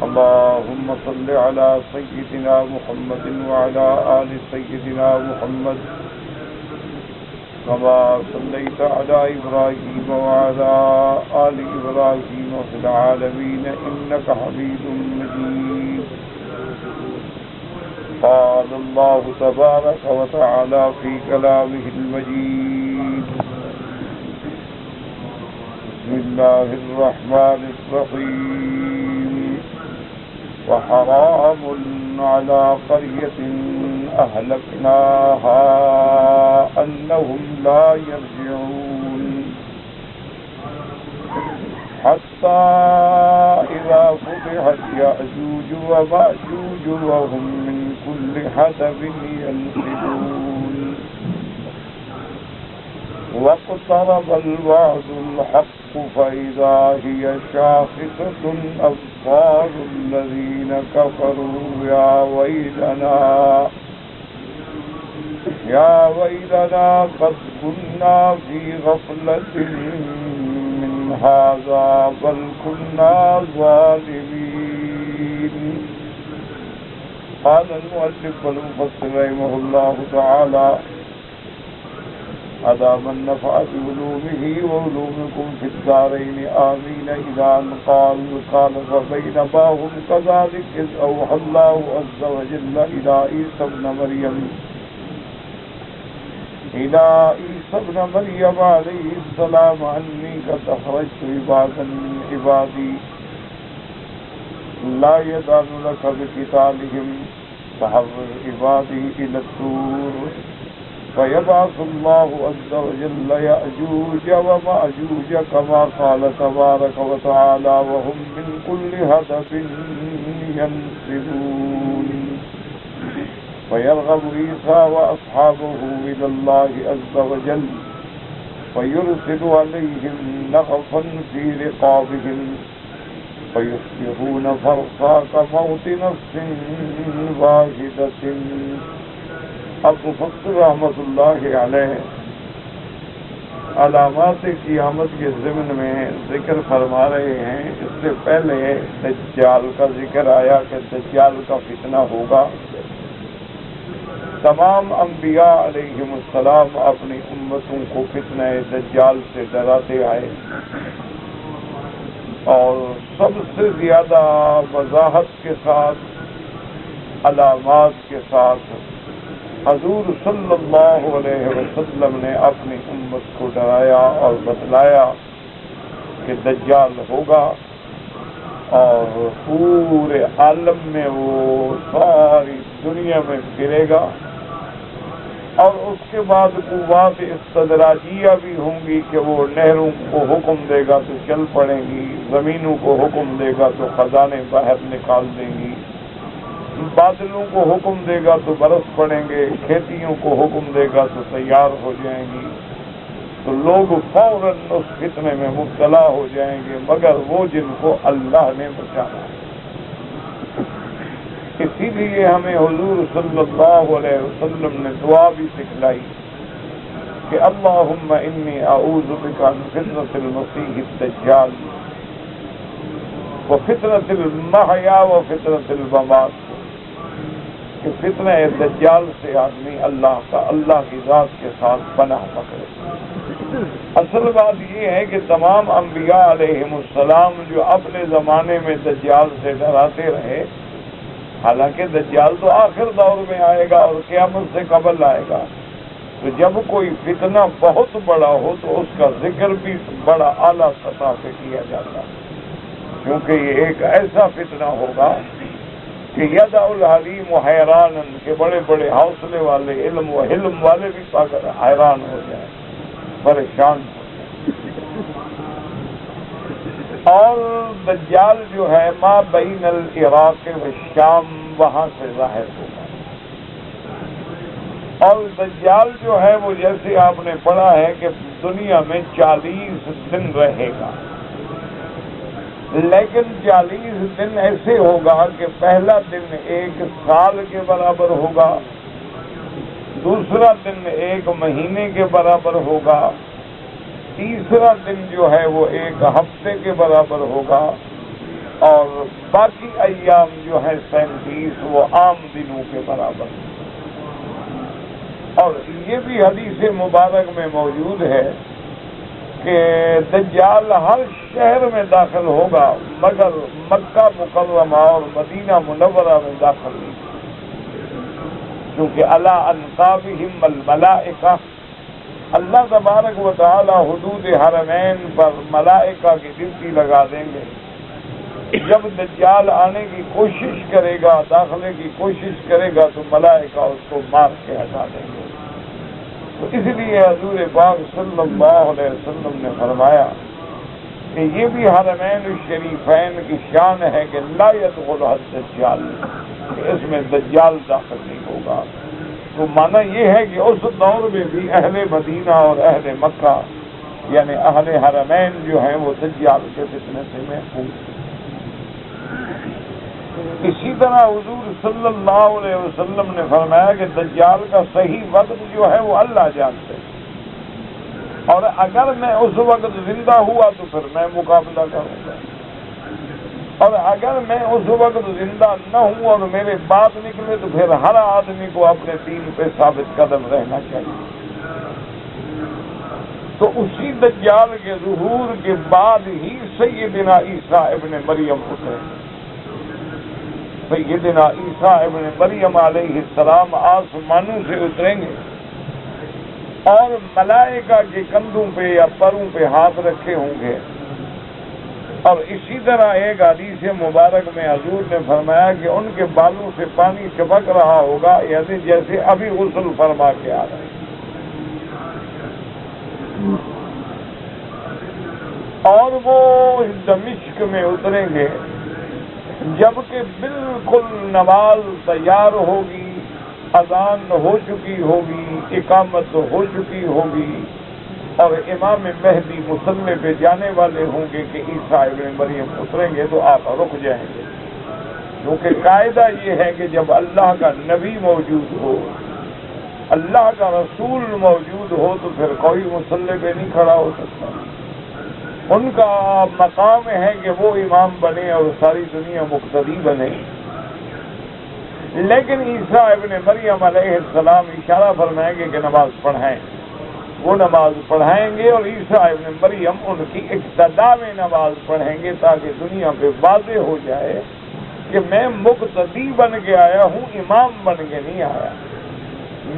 اللهم صل على سيدنا محمد وعلى آل سيدنا محمد كما صليت على إبراهيم وعلى آل إبراهيم في العالمين إنك حميد مجيد. قال الله تبارك وتعالى في كلامه المجيد: بسم الله الرحمن الرحيم. وحرام على قرية أهلكناها أنهم لا يرجعون حتى إذا فتحت يأجوج ومأجوج وهم من كل حدب ينسلون واقترب الوعد الحق فإذا هي شاخصة أبصار الذين كفروا يا ويلنا قد كنا في غفلة من هذا بل كنا ظالمين. قال المؤلف والمفسر رحمه الله تعالى: أدام النفع بعلومه وعلومكم في الدارين آمين. إذا قال فبينما هم كذلك إذ أوحى الله عز وجل إلى عيسى ابن مريم عليه السلام أني قد أخرجت عبادا من عبادي لا يدان لك بقتالهم فحرر عبادي إلى الطور فيبعث الله عز وجل يأجوج ومأجوج كما قال تبارك وتعالى وهم من كل هدف ينسلون فيرغب عيسى وأصحابه إلى الله عز وجل فيرسل عليهم نغفا في رقابهم فيصبحون فرسا كموت نفس واحدة. اب مفسر رحمۃ اللہ علیہ علامات قیامت کے ضمن میں ذکر فرما رہے ہیں. اس سے پہلے دجال کا ذکر آیا کہ دجال کا فتنہ ہوگا. تمام انبیاء علیہم السلام اپنی امتوں کو فتنہ دجال سے ڈراتے آئے اور سب سے زیادہ وضاحت کے ساتھ علامات کے ساتھ حضور صلی اللہ علیہ وسلم نے اپنی امت کو ڈرایا اور بتلایا کہ دجال ہوگا اور پورے عالم میں وہ ساری دنیا میں پھرے گا اور اس کے بعد قوات استدراجیہ بھی ہوں گی کہ وہ نہروں کو حکم دے گا تو چل پڑیں گی، زمینوں کو حکم دے گا تو خزانے باہر نکال دیں گی، بادلوں کو حکم دے گا تو برس پڑیں گے، کھیتیوں کو حکم دے گا تو تیار ہو جائیں گی. تو لوگ فوراً اس فتنے میں مبتلا ہو جائیں گے مگر وہ جن کو اللہ نے بچانا ہے. اسی لیے ہمیں حضور صلی اللہ علیہ وسلم نے دعا بھی سکھلائی کہ اللہم انی اعوذ بک من فتنۃ المسیح الدجال وفتنۃ المحیا وفتنۃ الممات، کہ فتنہ دجال سے آدمی اللہ کی ذات کے ساتھ پناہ پکڑے. اصل بات یہ ہے کہ تمام انبیاء علیہم السلام جو اپنے زمانے میں دجال سے ڈراتے رہے، حالانکہ دجال تو آخر دور میں آئے گا اور قیامت سے قبل آئے گا، تو جب کوئی فتنہ بہت بڑا ہو تو اس کا ذکر بھی بڑا اعلیٰ سطح پہ کیا جاتا ہے، کیونکہ یہ ایک ایسا فتنہ ہوگا کہ یدع الحلیم حیرانا، کہ بڑے بڑے حوصلے والے علم و حلم والے بھی حیران ہو جائیں، پریشان ہو جائیں. اور دجال جو ہے ما بین العراق و شام، وہاں سے ظاہر ہوگا. اور دجال جو ہے وہ جیسے آپ نے پڑھا ہے کہ دنیا میں 40 دن رہے گا، لیکن 40 دن ایسے ہوگا کہ پہلا دن 1 سال کے برابر ہوگا، دوسرا دن 1 مہینے کے برابر ہوگا، تیسرا دن جو ہے وہ 1 ہفتے کے برابر ہوگا، اور باقی ایام جو ہے 37 وہ عام دنوں کے برابر. اور یہ بھی حدیث مبارک میں موجود ہے کہ دجال ہر شہر میں داخل ہوگا مگر مکہ مکرمہ اور مدینہ منورہ میں داخل نہیں، کیونکہ الا انقابہم الملائکہ، اللہ تبارک و تعالی حدود حرمین پر ملائکہ کی ڈیوٹی لگا دیں گے. جب دجال آنے کی کوشش کرے گا، داخلے کی کوشش کرے گا تو ملائکہ اس کو مار کے ہٹا دیں گے. تو اس لیے حضور پاک صلی اللہ علیہ وسلم نے فرمایا کہ یہ بھی حرمین الشریفین کی شان ہے کہ لا يدخلها الدجال، کہ اس میں دجال داخل نہیں ہوگا. تو معنی یہ ہے کہ اس دور میں بھی اہل مدینہ اور اہل مکہ یعنی اہل حرمین جو ہیں وہ دجال کے فتنے سے محفوظ ہیں. اسی طرح حضور صلی اللہ علیہ وسلم نے فرمایا کہ دجال کا صحیح وقت جو ہے وہ اللہ جانتے ہیں، اور اگر میں اس وقت زندہ ہوا تو پھر میں مقابلہ کروں گا، اور اگر میں اس وقت زندہ نہ ہوں اور میرے بعد نکلے تو پھر ہر آدمی کو اپنے دین پہ ثابت قدم رہنا چاہیے. تو اسی دجال کے ظہور کے بعد ہی سیدنا عیسیٰ ابن مریم اترے. سیدنا عیسیٰ ابن مریم علیہ السلام آسمانوں سے اتریں گے اور ملائکہ کے کندھوں پہ یا پروں پہ ہاتھ رکھے ہوں گے. اور اسی طرح ایک حدیث مبارک میں حضور نے فرمایا کہ ان کے بالوں سے پانی ٹپک رہا ہوگا، یعنی جیسے ابھی غسل فرما کے آ رہے ہیں. اور وہ دمشق میں اتریں گے جبکہ بالکل نماز تیار ہوگی، اذان ہو چکی ہوگی، اقامت ہو چکی ہوگی، اور امام مہدی مصلی پہ جانے والے ہوں گے کہ عیسیٰ ابن مریم اتریں گے تو آپ رک جائیں گے. کیونکہ قاعدہ یہ ہے کہ جب اللہ کا نبی موجود ہو، اللہ کا رسول موجود ہو تو پھر کوئی مصلی پہ نہیں کھڑا ہو سکتا. ان کا مقام ہے کہ وہ امام بنے اور ساری دنیا مقتدی بنے. لیکن عیسیٰ ابن مریم علیہ السلام اشارہ فرمائیں گے کہ نماز پڑھائیں، وہ نماز پڑھائیں گے اور عیسیٰ ابن مریم ان کی ابتدا میں نماز پڑھیں گے تاکہ دنیا پہ واضح ہو جائے کہ میں مقتدی بن کے آیا ہوں، امام بن کے نہیں آیا.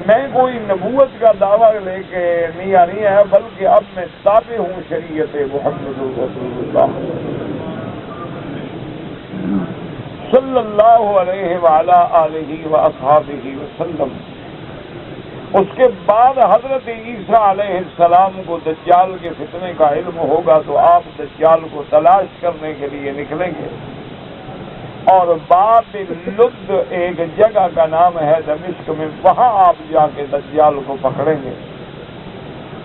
میں کوئی نبوت کا دعویٰ لے کے نہیں آیا، بلکہ اب میں تابع ہوں شریعت محمد رسول اللہ صلی اللہ علیہ وعلی آلہ واصحابہ وسلم. اس کے بعد حضرت عیسیٰ علیہ السلام کو دجال کے فتنے کا علم ہوگا تو آپ دجال کو تلاش کرنے کے لیے نکلیں گے. اور باب لد ایک جگہ کا نام ہے دمشق میں، وہاں آپ جا کے دجال کو پکڑیں گے.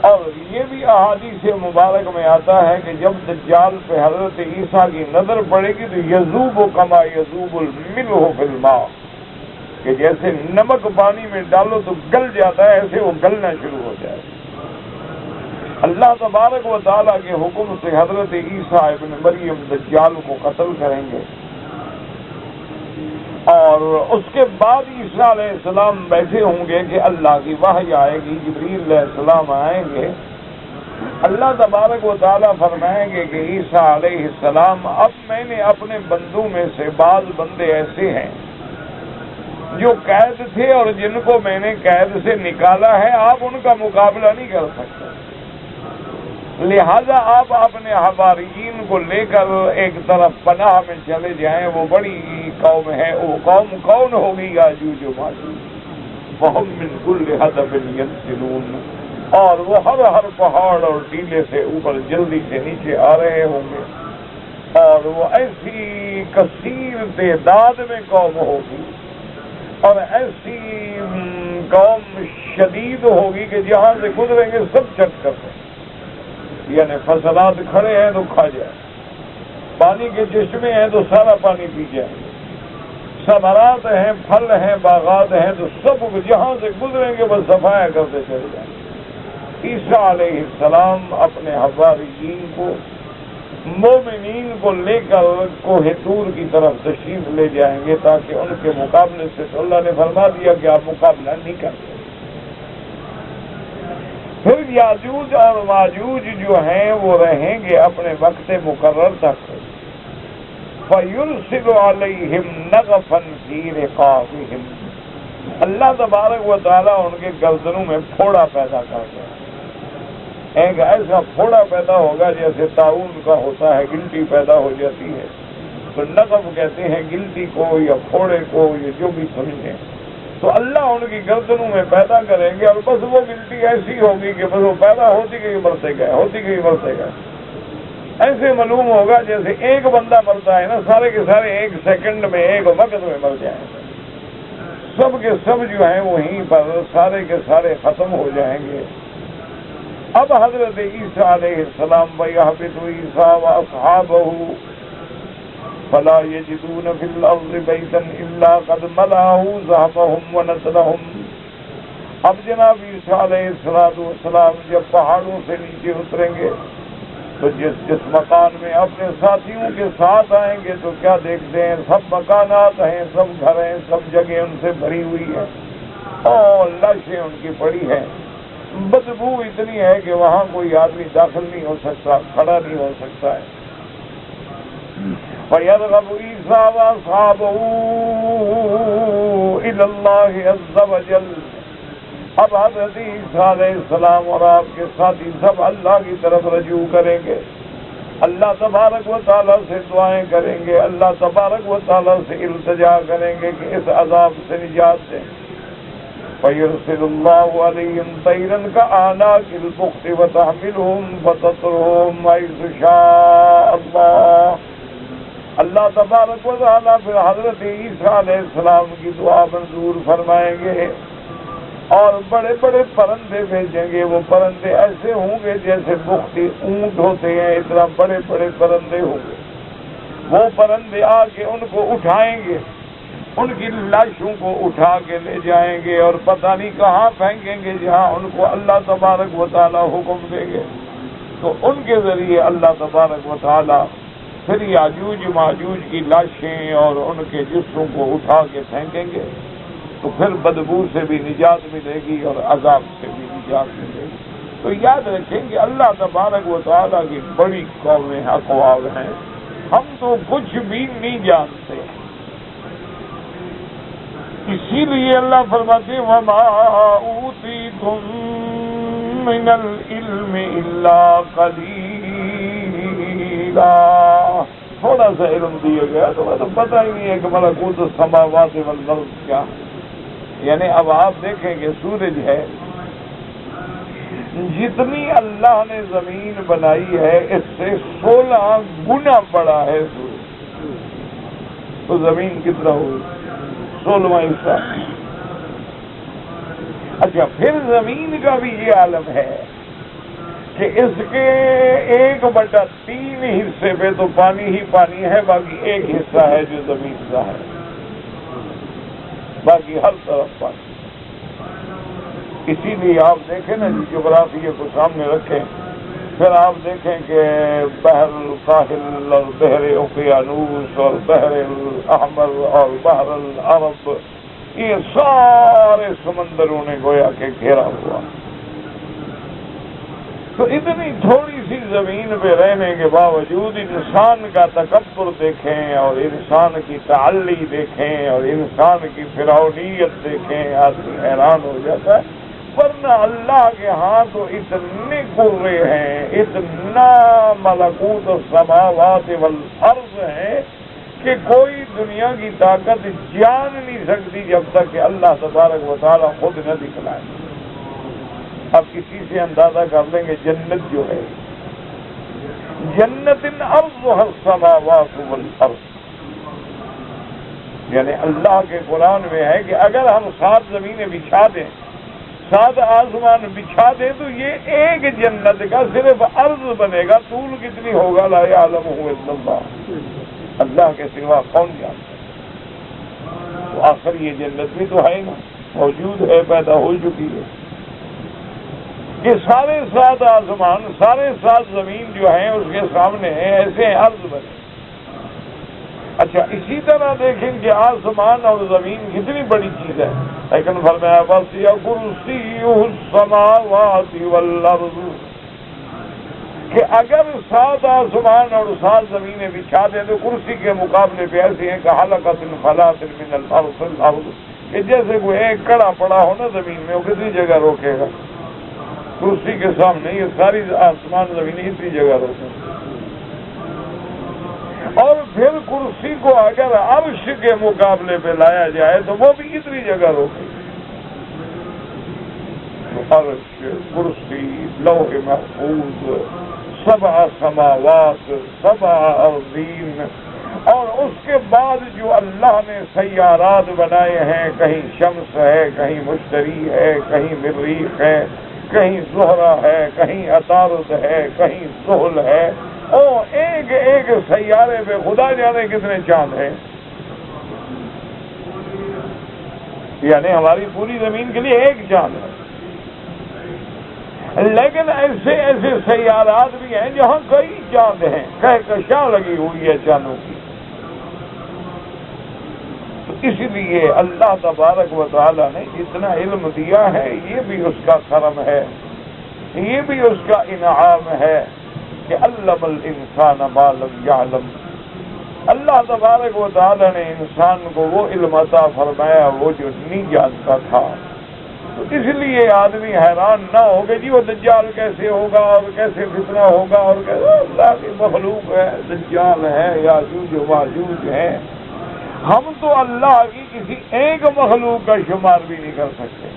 اور یہ بھی احادیث مبارک میں آتا ہے کہ جب دجال پہ حضرت عیسیٰ کی نظر پڑے گی تو یذوب کما یذوب الملح فی الماء، کہ جیسے نمک پانی میں ڈالو تو گل جاتا ہے ایسے وہ گلنا شروع ہو جائے. اللہ تبارک و تعالیٰ کے حکم سے حضرت عیسیٰ ابن مریم دجال کو قتل کریں گے. اور اس کے بعد عیسیٰ علیہ السلام بیٹھے ہوں گے کہ اللہ کی وحی آئے گی، جبریل علیہ السلام آئیں گے. اللہ تبارک و تعالیٰ فرمائیں گے کہ عیسیٰ علیہ السلام اب میں نے اپنے بندوں میں سے بعض بندے ایسے ہیں جو قید تھے اور جن کو میں نے قید سے نکالا ہے، آپ ان کا مقابلہ نہیں کر سکتے، لہذا آپ اپنے حواریین کو لے کر ایک طرف پناہ میں چلے جائیں. وہ بڑی قوم ہے، وہ قوم کون ہوگی؟ یاجوج و ماجوج. وہم من کل حدب ینسلون، اور وہ ہر پہاڑ اور ٹیلے سے اوپر جلدی سے نیچے آ رہے ہوں گے. اور وہ ایسی کثیر تعداد میں قوم ہوگی اور ایسی قوم شدید ہوگی کہ جہاں سے گزریں گے سب چٹ کر دیں. یعنی فصلات کھڑے ہیں تو کھا جائے، پانی کے چشمے ہیں تو سارا پانی پی جائیں، ثمرات ہیں، پھل ہیں، باغات ہیں تو سب جہاں سے گزریں گے بس صفایا کرتے چلے جائیں. عیسیٰ علیہ السلام اپنے حواریین کو مومنین کو لے کر کوہ طور کی طرف تشریف لے جائیں گے تاکہ ان کے مقابلے سے تو اللہ نے فرما دیا کہ آپ مقابلہ نہیں کرتے. پھر یاجوج اور ماجوج جو ہیں وہ رہیں گے اپنے وقت مقرر تک. فَيُرْسِلُ عَلَيْهِمْ نَغَفًا فِي رِقَابِهِمْ, اللہ تبارک و تعالیٰ ان کے گردنوں میں پھوڑا پیدا کر دے. ایک ایسا پھوڑا پیدا ہوگا جیسے طاعون کا ہوتا ہے, گلٹی پیدا ہو جاتی ہے, تو نغف کہتے ہیں گلٹی کو یا پھوڑے کو, یا جو بھی سمجھیں. تو اللہ ان کی گردنوں میں پیدا کریں گے اور بس وہ گلٹی ایسی ہوگی کہ بس وہ پیدا ہوتی گئی مرتے گئے, ہوتی گئی مرتے گئے. ایسے معلوم ہوگا جیسے ایک بندہ مرتا ہے نا, سارے کے سارے ایک سیکنڈ میں ایک وقت میں مر جائیں گے. سب کے سب جو ہیں وہیں پر سارے کے سارے ختم ہو جائیں گے. اب حضرت عیسیٰ علیہ السلام وَيَهْبِطُ عِيسَىٰ وَأَصْحَابَهُ فَلَا يَجِدُونَ فِي الْأَرْضِ بَيْتًا إِلَّا قَدْ مَلَأَهُ ذَهَبَهُمْ وَنَسْلَهُمْ. اب جناب عیسیٰ علیہ السلام جب پہاڑوں سے نیچے اتریں گے تو جس مکان میں اپنے ساتھیوں کے ساتھ آئیں گے تو کیا دیکھتے ہیں, سب مکانات ہیں, سب گھر ہیں, سب جگہ ان سے بھری ہوئی ہے اور لاشیں ان کی پڑی ہیں. بدبو اتنی ہے کہ وہاں کوئی آدمی داخل نہیں ہو سکتا, کھڑا نہیں ہو سکتا ہے. فَيَرْغَبُ عِيسَىٰ وَأَصْحَابُهُ إِلَى اللَّهِ عَزَّ وَجَلَّ. اب حضرت عیسیٰ علیہ السلام اور آپ کے ساتھی سب اللہ کی طرف رجوع کریں گے, اللہ تبارک و تعالیٰ سے دعائیں کریں گے, اللہ تبارک و تعالیٰ سے التجا کریں گے کہ اس عذاب سے نجات دیں. فَيُرْسِلُ اللَّهُ عَلَيْهِمْ طَيْرًا كَأَعْنَاقِ الْبُخْتِ وَتَحْمِلُهُمْ فَتَطْرُهُمْ حَيْثُ شَاءَ اللَّهُ. اللہ تبارک و تعالیٰ پھر حضرت عیسیٰ علیہ السلام کی دعا منظور فرمائیں گے اور بڑے بڑے پرندے بھیجیں گے. وہ پرندے ایسے ہوں گے جیسے بختی اونٹ ہوتے ہیں, اتنا بڑے بڑے پرندے ہوں گے. وہ پرندے آ کے ان کو اٹھائیں گے, ان کی لاشوں کو اٹھا کے لے جائیں گے اور پتہ نہیں کہاں پھینکیں گے جہاں ان کو اللہ تبارک و تعالیٰ حکم دیں گے. تو ان کے ذریعے اللہ تبارک و تعالیٰ پھر یاجوج ماجوج کی لاشیں اور ان کے جسموں کو اٹھا کے پھینکیں گے. تو پھر بدبو سے بھی نجات ملے گی اور عذاب سے بھی نجات ملے گی. تو یاد رکھیں کہ اللہ تبارک و تعالیٰ کی بڑی قومیں اقوال ہیں, ہم تو کچھ بھی نہیں جانتے. اسی لیے اللہ فرماتے وَمَا أُوتِيتُم مِّنَ الْعِلْمِ إِلَّا قَلِيلًا. تھوڑا سا علم دیا گیا تو پتہ ہی نہیں ہے کہ ملکوت السماوات والارض کیا. یعنی اب آپ دیکھیں کہ سورج ہے, جتنی اللہ نے زمین بنائی ہے اس سے 16 گنا بڑا ہے سورج. تو زمین کتنا ہوئی, 16واں حصہ. اچھا, پھر زمین کا بھی یہ عالم ہے کہ اس کے 1/3 حصے پہ تو پانی ہی پانی ہے, باقی ایک حصہ ہے جو زمین کا ہے, باقی ہر طرف پانی. اسی لیے آپ دیکھیں نا جغرافیے کو سامنے رکھیں, پھر آپ دیکھیں کہ بحر الساحل اور بحر اوقیانوس اور بحر الاحمر اور بحر العرب, یہ سارے سمندروں نے گویا کہ گھیرا ہوا. تو اتنی تھوڑی سی زمین پہ رہنے کے باوجود انسان کا تکبر دیکھیں اور انسان کی تعلی دیکھیں اور انسان کی فرعونیت دیکھیں, آدمی حیران ہو جاتا ہے. ورنہ اللہ کے ہاں تو اتنے قرے ہیں, اتنا ملکوت السماوات والارض ہے کہ کوئی دنیا کی طاقت جان نہیں سکتی جب تک کہ اللہ تبارک و تعالیٰ خود نہ دکھلائے. اب کسی سے اندازہ کر لیں گے جنت جو ہے, جنت ارضها السماوات والارض, یعنی اللہ کے قرآن میں ہے کہ اگر ہم 7 زمینیں بچھا دیں, 7 آسمان بچھا دیں تو یہ ایک جنت کا صرف عرض بنے گا. طول کتنی ہوگا لا یعلمہ الا اللہ, اللہ کے سوا کون جانتا. تو آخر یہ جنت بھی تو ہے نا, موجود ہے, پیدا ہو چکی ہے. کہ سارے 7 آسمان سارے 7 زمین جو ہیں اس کے سامنے ایسے عرض بنے. اچھا اسی طرح دیکھیں کہ آسمان اور زمین کتنی بڑی چیز ہے، لیکن فرمایا وسع کرسیہ السماوات والارض، کہ اگر 7 آسمان اور 7 زمینیں بچھا دیں تو کرسی کے مقابلے پہ ایسے ہیں کہ حلقۃ فلاۃ من الارض، کہ جیسے کوئی ایک کڑا پڑا ہو نا زمین میں، وہ کتنی جگہ روکے گا؟ کرسی کے سامنے یہ ساری آسمان زمینیں اتنی جگہ روکیں. اور پھر کرسی کو اگر عرش کے مقابلے پہ لایا جائے تو وہ بھی اتنی جگہ روکے. عرش، کرسی، لوح محفوظ، 7 سماوات، 7 ارضین، اور اس کے بعد جو اللہ نے سیارات بنائے ہیں، کہیں شمس ہے، کہیں مشتری ہے، کہیں مریخ ہے، کہیں زہرہ ہے، کہیں عطارد ہے، کہیں زحل ہے، اور ایک ایک سیارے پہ خدا جانے کتنے چاند ہیں. یعنی ہماری پوری زمین کے لیے ایک چاند ہے، لیکن ایسے ایسے سیارات بھی ہیں جہاں کئی چاند ہیں، کہکشاں لگی ہوئی ہے چاندوں کی. اس لیے اللہ تبارک و تعالی نے جتنا علم دیا ہے یہ بھی اس کا کرم ہے، یہ بھی اس کا انعام ہے کہ علم الانسان ما لم یعلم. اللہ تبارک و تعالی نے انسان کو وہ علم عطا فرمایا وہ جو نہیں جانتا تھا. تو اس لیے آدمی حیران نہ ہو کہ جی وہ دجال کیسے ہوگا اور کیسے فتنہ ہوگا، اور کیسے اللہ کی مخلوق ہے، دجال ہے، یاجوج و ماجوج ہے. ہم تو اللہ کی کسی ایک مخلوق کا شمار بھی نہیں کر سکتے.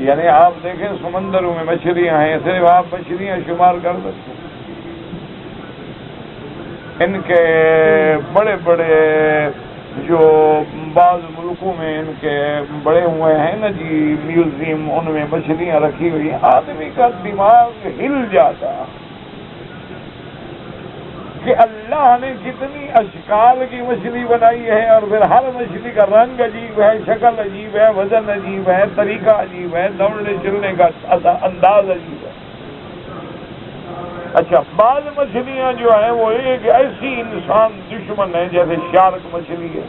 یعنی آپ دیکھیں سمندروں میں مچھلیاں ہیں، صرف آپ مچھلیاں شمار کر سکتے. ان کے بڑے بڑے جو بعض ملکوں میں ان کے بڑے ہوئے ہیں نا جی میوزیم، ان میں مچھلیاں رکھی ہوئی ہیں، آدمی کا دماغ ہل جاتا کہ اللہ نے کتنی اشکال کی مچھلی بنائی ہے، اور پھر ہر مچھلی کا رنگ عجیب ہے، شکل عجیب ہے، وزن عجیب ہے، طریقہ عجیب ہے، دوڑنے چلنے کا انداز عجیب ہے. اچھا بعض مچھلیاں جو ہیں وہ ایک ایسی انسان دشمن ہے جیسے شارک مچھلی ہے.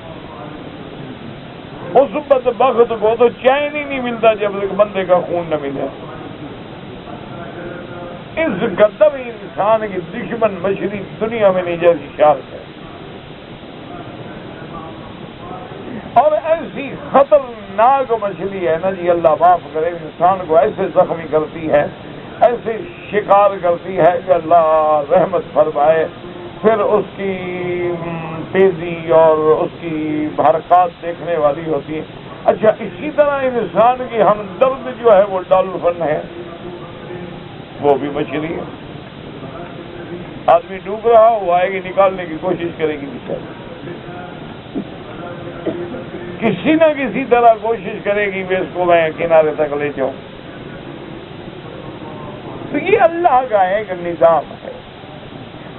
اس بدبخت کو تو چین ہی نہیں ملتا جب تک بندے کا خون نہ ملے. اس گدم انسان کی دشمن مچھلی دنیا میں نہیں جیسی شارک ہے. اور ایسی خطرناک مچھلی ہے نا جی، اللہ معاف کرے، انسان کو ایسے زخمی کرتی ہے، ایسے شکار کرتی ہے کہ اللہ رحمت فرمائے. پھر اس کی تیزی اور اس کی حرکات دیکھنے والی ہوتی ہے. اچھا اسی طرح انسان کی ہمدرد جو ہے وہ ڈالفن ہے، وہ بھی مچھلی ہے. آدمی ڈوب رہا وہ آئے گی، نکالنے کی کوشش کرے گی، کسی نہ کسی طرح کوشش کرے گی کہ اس کو میں کنارے تک لے جاؤں. تو یہ اللہ کا ایک نظام ہے.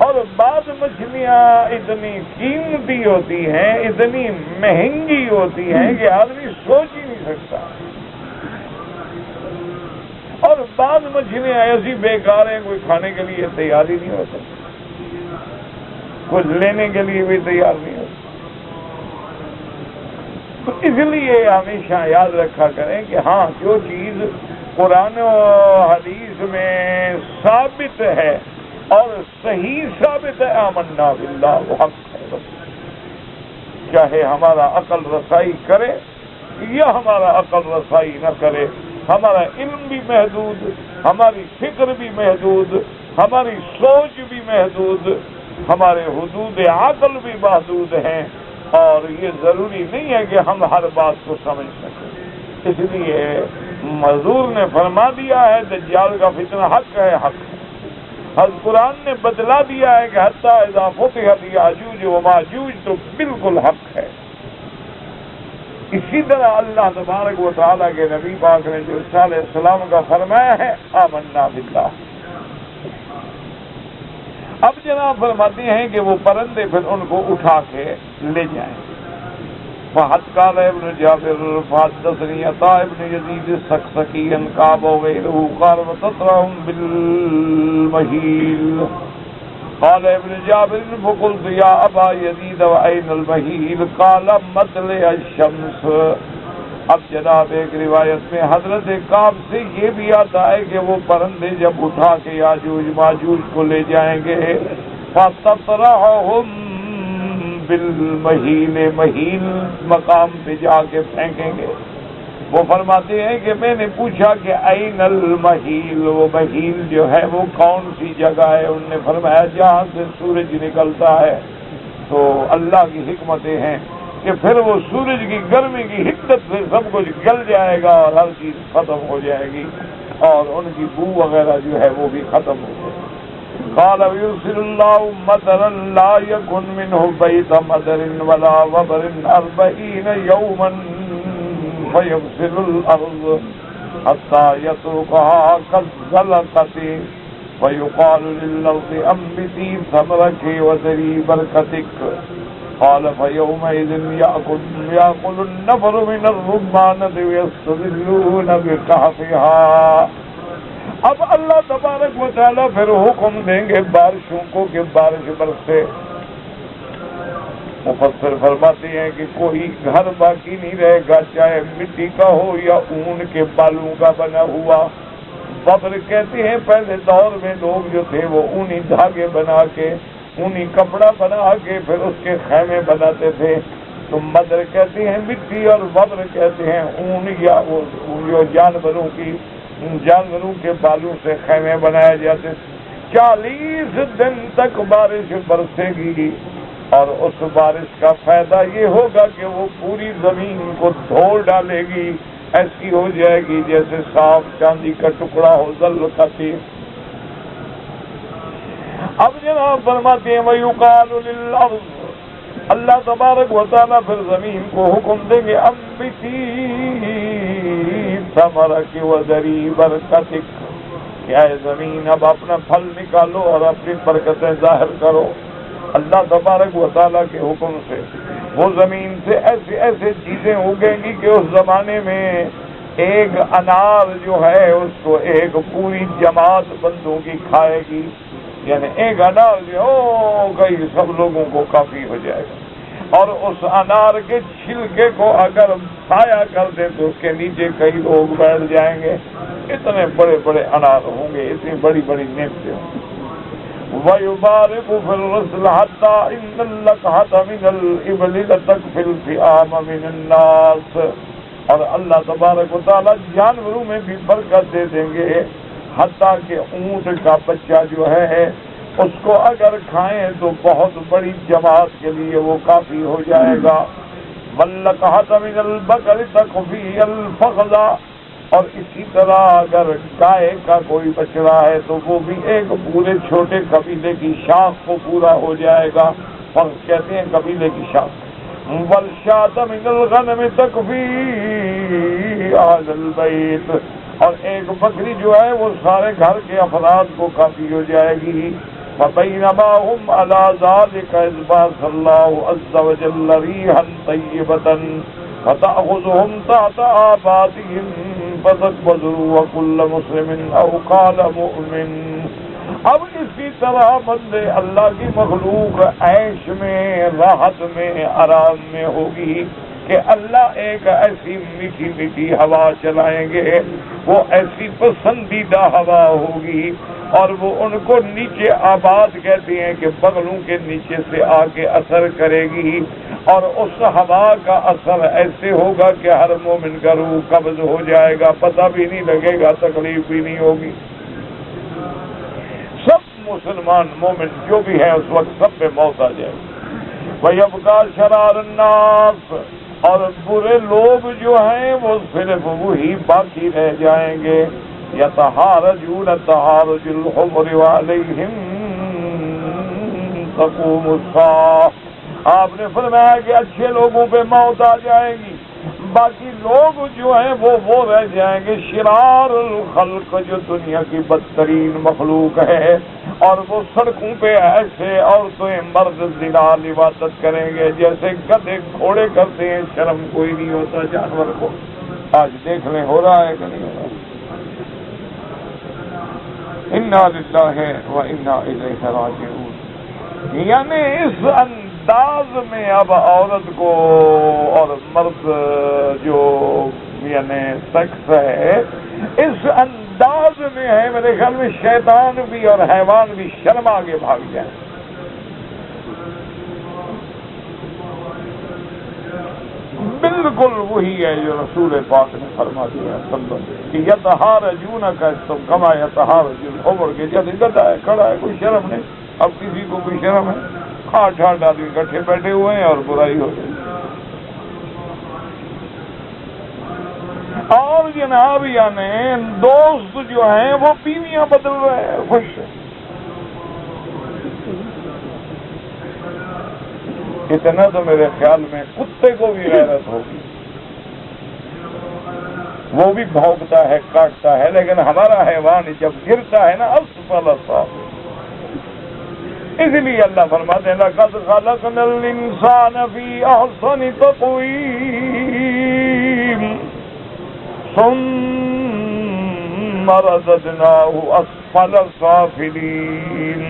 اور بعض مچھلیاں اتنی قیمتی ہوتی ہیں، اتنی مہنگی ہوتی ہیں کہ آدمی سوچ ہی نہیں سکتا. اور بعض مچھلیاں ایسی بیکار ہیں کوئی کھانے کے لیے تیار ہی نہیں ہوتا، کچھ لینے کے لیے بھی تیار نہیں ہوتا. تو اس لیے ہمیشہ یاد رکھا کریں کہ ہاں جو چیز قرآن و حدیث میں ثابت ہے اور صحیح ثابت ہے، آمنا باللہ، وہ حق ہے. بس چاہے ہمارا عقل رسائی کرے یا ہمارا عقل رسائی نہ کرے، ہمارا علم بھی محدود، ہماری فکر بھی محدود، ہماری سوچ بھی محدود، ہمارے حدود عقل بھی محدود ہیں، اور یہ ضروری نہیں ہے کہ ہم ہر بات کو سمجھ سکیں. اس لیے حضور نے فرما دیا ہے دجال کا فتنہ حق ہے، حق ہے. حضرت قرآن نے بدلا دیا ہے کہ حتی اذا فتحت یاجوج و ماجوج، تو بالکل حق ہے. اسی طرح اللہ تبارک و تعالیٰ کے نبی پاک نے جو عیسیٰ علیہ السلام کا فرمایا ہے، آمنا باللہ. اب جناب فرماتے ہیں کہ وہ پرندے پھر ان کو اٹھا کے لے جائیں. قال ابن جابر فحدثني عطاء بن يزيد السكسكي عن كعب وغيره قال وتطرهم بالمهيل. قال ابن جابر فقلت يا ابا يزيد واين المهيل؟ قال مطلع الشمس. اب جناب ایک روایت میں حضرت کعب سے یہ بھی آتا ہے کہ وہ پرندے جب اٹھا کے یاجوج ماجوج کو لے جائیں گے فَتَطْرَحُهُمْ بِالْمَهِيلِ، مہیل مقام پہ جا کے پھینکیں گے. وہ فرماتے ہیں کہ میں نے پوچھا کہ این المہیل، وہ مہیل جو ہے وہ کون سی جگہ ہے؟ انہوں نے فرمایا جہاں سے سورج نکلتا ہے. تو اللہ کی حکمتیں ہیں کہ پھر وہ سورج کی گرمی کی حدت سے سب کچھ گل جائے گا اور ہر چیز ختم ہو جائے گی اور ان کی بو وغیرہ جو ہے وہ بھی ختم ہو جائے گی. قال ويرسل الله مطرا لا يكن منه بيت مطر ولا وبر 40 يوما فيغسل الأرض حتى يتركها كالزلقة ويقال للأرض أنبتي ثمرك وذري بركتك. قال فيومئذ يأكل النفر من الرمانة ويستظلون بكهفها. اب اللہ تبارک و تعالیٰ پھر حکم دیں گے بارشوں کو کہ بارش برسے. مفسر فرماتے ہیں کہ کوئی گھر باقی نہیں رہے گا، چاہے مٹی کا ہو یا اون کے بالوں کا بنا ہوا. ببر کہتے ہیں پہلے دور میں لوگ جو تھے وہ اونی دھاگے بنا کے، اونی کپڑا بنا کے پھر اس کے خیمے بناتے تھے. تو مدر کہتے ہیں مٹی اور ببر کہتے ہیں اون یا وہ جانوروں کے بالوں سے خیمے بنائے جاتے. 40 دن تک بارش برسے گی اور اس بارش کا فائدہ یہ ہوگا کہ وہ پوری زمین کو دھو ڈالے گی، ایسی ہو جائے گی جیسے صاف چاندی کا ٹکڑا ہو ذلقتی. اب جناب فرماتے ہیں وَيُقَالُ لِلْأَرْضِ، اللہ تبارک و تعالیٰ پھر زمین کو حکم دیں گے انبتی ثمرک وذری برکتک، کیا ہے زمین اب اپنا پھل نکالو اور اپنی برکتیں ظاہر کرو. اللہ تبارک و تعالیٰ کے حکم سے وہ زمین سے ایسے ایسے چیزیں اگیں گی کہ اس زمانے میں ایک انار جو ہے اس کو ایک پوری جماعت بندوں کی کھائے گی. یعنی ایک انار جو ہو گئی سب لوگوں کو کافی ہو جائے گا. اور اس انار کے چھلکے کو اگر سایہ کر دیں تو اس کے نیچے کئی لوگ بیٹھ جائیں گے. اتنے بڑے بڑے انار ہوں گے، اتنی بڑی بڑی نعمتیں ہوں گی. وَيُبَارِكُ فِي الرَّسْلِ حَتَّى إِنَّ اللَّقْحَةَ مِنَ الْإِبْلِ لَتَكْفِي الْفِئَامَ مِنَ النَّاسِ. اور اللہ تبارک و تعالیٰ جانوروں میں بھی برکت دے دیں گے، حتیٰ کہ اونٹ کا بچہ جو ہے اس کو اگر کھائیں تو بہت بڑی جماعت کے لیے وہ کافی ہو جائے گا. وَاللَّقْحَةَ مِنَ الْبَقَرِ تَكْفِي الْفَخْذَ. اور اسی طرح اگر گائے کا کوئی بچڑا ہے تو وہ بھی ایک پورے چھوٹے قبیلے کی شاخ کو پورا ہو جائے گا. فخذ کہتے ہیں قبیلے کی شاخ. وَالشَّاةَ مِنَ الْغَنَمِ تَكْفِي أَهْلَ الْبَيْتِ. اور ایک بکری جو ہے وہ سارے گھر کے افراد کو کافی ہو جائے گی. فَبَيْنَمَا هُمْ عَلَى ذَلِكَ إِذْ بَعَثَ اللَّهُ عَزَّ وَجَلَّ رِيحًا طَيِّبَةً فَتَأْخُذُهُمْ تَحْتَ آبَاطِهِمْ فَتَقْبَضُوا وَكُلَّ مُسْلِمٍ أَوْ قَالَ مُؤْمِنٍ. اب اسی طرح بندے اللہ کی مخلوق عیش میں، راحت میں، آرام میں ہوگی کہ اللہ ایک ایسی میٹھی میٹھی ہوا چلائیں گے، وہ ایسی پسندیدہ ہوا ہوگی اور وہ ان کو نیچے آباد کہتے ہیں کہ بغلوں کے نیچے سے آ کے اثر کرے گی. اور اس ہوا کا اثر ایسے ہوگا کہ ہر مومن کا روح قبض ہو جائے گا، پتہ بھی نہیں لگے گا، تکلیف بھی نہیں ہوگی. سب مسلمان مومن جو بھی ہے اس وقت سب پہ موت آ جائے گی. وَيَبْقَى شَرَارُ النَّاسِ. اور برے لوگ جو ہیں وہ صرف وہی باقی رہ جائیں گے. يَتَحَارَجُونَ تَحَارُجُ الْحُمُرِ وَعَلَيْهِمْ تَقُومُ السَّاعَةُ. آپ نے فرمایا کہ اچھے لوگوں پہ موت آ جائے گی، باقی لوگ جو ہیں وہ رہ جائیں گے شرار الخلق، جو دنیا کی بدترین مخلوق ہے، اور وہ سڑکوں پہ ایسے عورتیں مرد زنا عبادت کریں گے جیسے گدھے گھوڑے کرتے ہیں، شرم کوئی نہیں ہوتا جانور کو۔ آج دیکھ لیں ہو رہا ہے کہ نہیں ہو رہا؟ انا للہ و انا الیہ راجعون۔ یعنی اس انداز میں اب عورت کو اور مرد جو یعنی سیکس ہے، اس انداز میں ہے، میرے خیال میں شیطان بھی اور حیوان بھی شرم آگے بھاگ جائیں۔ بالکل وہی ہے جو رسول پاک نے فرما دیا صلی اللہ علیہ وسلم کہ یتحارجون کا تم کما یتحارج الحمر کے، جب گدا ہے کھڑا ہے کوئی شرم نہیں، اب کسی کو کوئی شرم ہے؟ 8 آدمی اکٹھے بیٹھے ہوئے ہیں اور برائی ہو گئی۔ اور جناب یعنی دوست جو ہیں وہ بیویاں بدل رہے ہیں، خوش ہیں۔ اتنا تو میرے خیال میں کتے کو بھی غیرت ہوگی، وہ بھی بھونکتا ہے کاٹتا ہے، لیکن ہمارا حیوان جب گرتا ہے نا اسفل سافلین، اس لیے اللہ فرماتے ہیں لقد خلقنا الانسان فی احسن تقویم ثم رددناہ اسفل سافلین۔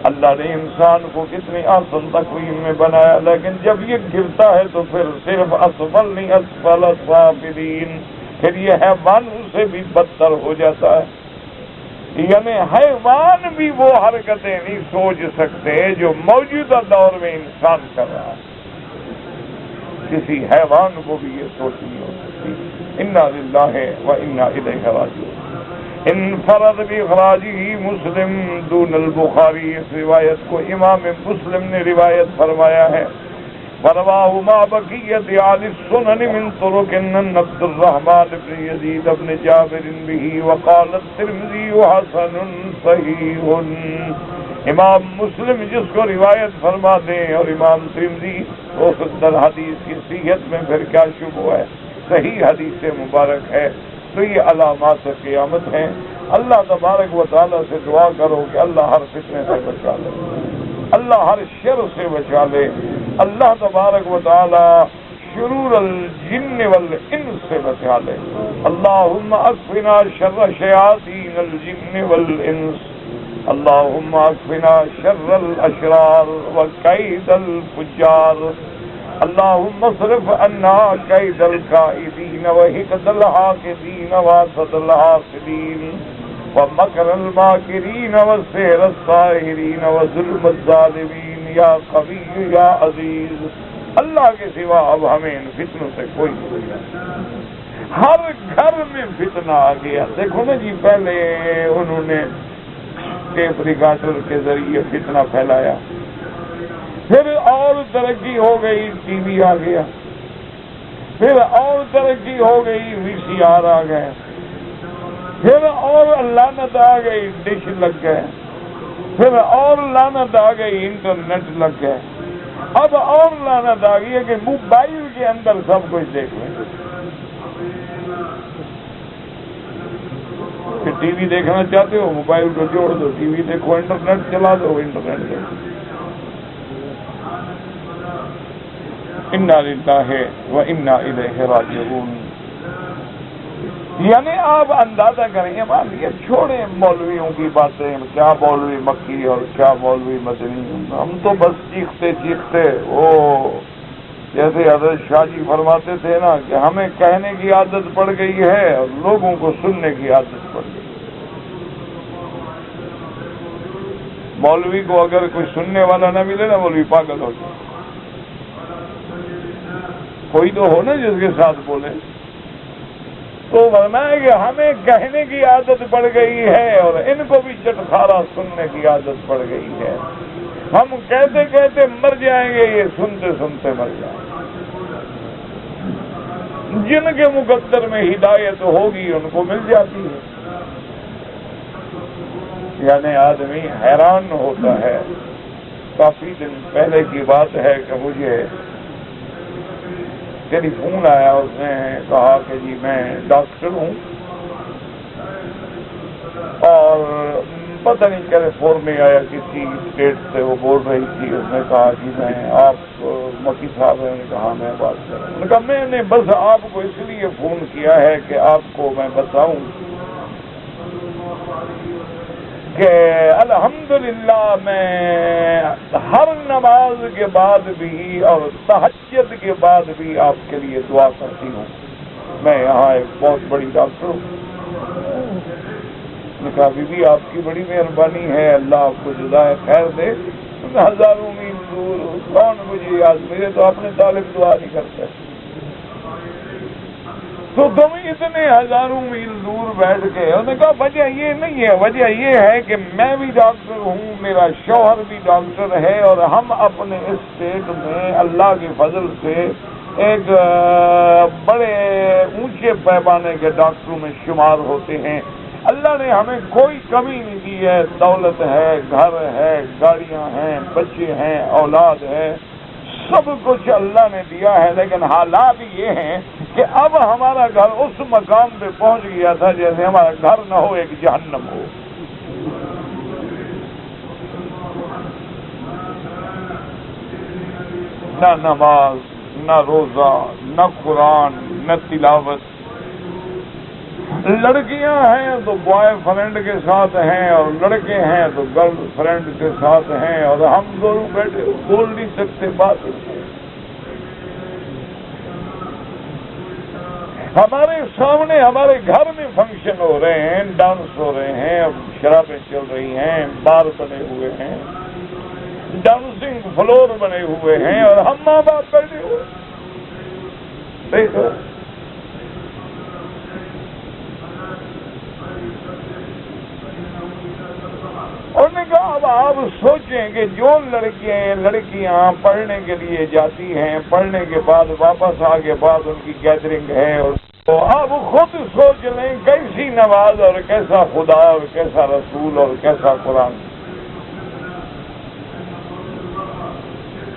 اللہ نے انسان کو کتنی آسان تقویم میں بنایا، لیکن جب یہ گرتا ہے تو پھر صرف اسفل نہیں، اسفل سافلین، پھر یہ حیوانوں سے بھی بدتر ہو جاتا ہے۔ یعنی حیوان بھی وہ حرکتیں نہیں سوچ سکتے جو موجودہ دور میں انسان کر رہا ہے، کسی حیوان کو بھی یہ سوچ نہیں ہو سکتی۔ انا للہ و انا الیہ راجعون۔ انفرد باخراجہ مسلم دون البخاری، اس روایت کو امام مسلم نے روایت فرمایا ہے۔ فرواہ ما بقیت آل السنن من طرق عن عبد الرحمن بن یزید بن جابر به وقال الترمذی حسن صحیح۔ امام مسلم جس کو روایت فرما دیں اور امام ترمذی اس در حدیث کی صحت میں پھر کیا شبہ ہے، صحیح حدیث مبارک ہے۔ تو یہ علامات قیامت ہیں۔ اللہ تبارک و تعالیٰ سے دعا کرو کہ اللہ ہر فتنے سے بچا لے، اللہ ہر شر سے بچا لے، اللہ تبارک و تعالیٰ شرور الجن والانس سے بچا لے۔ اللہم اکفنا شر شیاطین الجن والانس، اللہم اکفنا شر الاشرار وکید الفجار، اللهم اصرف عنا كيد الكائدين وحقد الحاقدين وحسد الحاسدين ومكر الماكرين وسحر الساحرين وظلم الظالمين يا قوي يا عزيز۔ اللہ کے سوا اب ہمیں ان فتنوں سے کوئی نہیں۔ ہر گھر میں فتنہ آ گیا، دیکھو نا جی، پہلے انہوں نے ٹیپ ریکارڈر کے ذریعے فتنہ پھیلایا، پھر اور ترقی ہو گئی ٹی وی آ گیا، پھر اور ترقی ہو گئی وی سی آر آ گئے، پھر اور لعنت آ گئی ڈش لگ گئے، پھر اور لعنت آ گئی انٹرنیٹ لگ گئے، اب اور لعنت آ گئی ہے کہ موبائل کے اندر سب کچھ دیکھ لیں۔ کہ ٹی وی دیکھنا چاہتے ہو موبائل کو جوڑ دو، ٹی وی دیکھو، انٹرنیٹ چلا دو، انٹرنیٹ دیکھو۔ انا للہ و انا الیہ راجعون۔ یعنی آپ اندازہ کریں گے، مان لیے چھوڑیں مولویوں کی باتیں، کیا مولوی مکی اور کیا مولوی مدنی، ہم تو بس چیختے چیختے وہ جیسے حضرت شاہ جی فرماتے تھے نا کہ ہمیں کہنے کی عادت پڑ گئی ہے اور لوگوں کو سننے کی عادت پڑ گئی۔ مولوی کو اگر کوئی سننے والا نہ ملے نا، مولوی پاگل ہو جائے۔ کوئی تو ہو نا جس کے ساتھ بولے، تو فرمایا کہ ہمیں کہنے کی عادت پڑ گئی ہے اور ان کو بھی چٹخارا سننے کی عادت پڑ گئی ہے، ہم کہتے کہتے مر جائیں گے، یہ سنتے سنتے مر جائیں گے۔ جن کے مقدر میں ہدایت ہوگی ان کو مل جاتی ہے۔ یعنی آدمی حیران ہوتا ہے۔ کافی دن پہلے کی بات ہے کہ مجھے ٹیلی فون آیا، اس نے کہا کہ جی میں ڈاکٹر ہوں اور پتہ نہیں کیلیفورنیا آیا کسی اسٹیٹ سے وہ بول رہی تھی. اس نے کہا کہ میں آپ مکی صاحب ہیں؟ نے کہا میں بات کر رہا ہوں. نے کہا میں نے بس آپ کو اس لیے فون کیا ہے کہ آپ کو میں بتاؤں کہ الحمدللہ میں ہر نماز کے بعد بھی اور تہجد کے بعد بھی آپ کے لیے دعا کرتی ہوں. میں یہاں ایک بہت بڑی ڈاکٹر ہوں. نے کہا بی بی آپ کی بڑی مہربانی ہے، اللہ آپ کو جزائے خیر دے. ہزاروں میل دور کون مجھے یاد، میرے تو اپنے طالب دعا نہیں کرتے، تو تم اتنے ہزاروں میل دور بیٹھ کے. انہوں نے کہا وجہ یہ نہیں ہے، وجہ یہ ہے کہ میں بھی ڈاکٹر ہوں، میرا شوہر بھی ڈاکٹر ہے، اور ہم اپنے اسٹیٹ میں اللہ کے فضل سے ایک بڑے اونچے پیمانے کے ڈاکٹروں میں شمار ہوتے ہیں. اللہ نے ہمیں کوئی کمی نہیں دی ہے، دولت ہے، گھر ہے، گاڑیاں ہیں، بچے ہیں، اولاد ہے، سب کچھ اللہ نے دیا ہے. لیکن حالات یہ ہیں کہ اب ہمارا گھر اس مقام پہ پہنچ گیا تھا جیسے ہمارا گھر نہ ہو ایک جہنم ہو. نہ نماز، نہ روزہ، نہ قرآن، نہ تلاوت. لڑکیاں ہیں تو بوائے فرینڈ کے ساتھ ہیں، اور لڑکے ہیں تو گرل فرینڈ کے ساتھ ہیں، اور ہم دونوں بیٹھے بول نہیں سکتے بات. ہمارے سامنے ہمارے گھر میں فنکشن ہو رہے ہیں، ڈانس ہو رہے ہیں، شرابیں چل رہی ہیں، بار بنے ہوئے ہیں، ڈانسنگ فلور بنے ہوئے ہیں، اور ہم ماں باپ بیٹھے ہوئے. دیکھو انہوں نے کہا اب آپ سوچیں کہ جو لڑکیاں پڑھنے کے لیے جاتی ہیں، پڑھنے کے بعد واپس آگے بعد ان کی گیدرنگ ہے، اور تو آپ خود سوچ لیں کیسی نماز اور کیسا خدا اور کیسا رسول اور کیسا قرآن.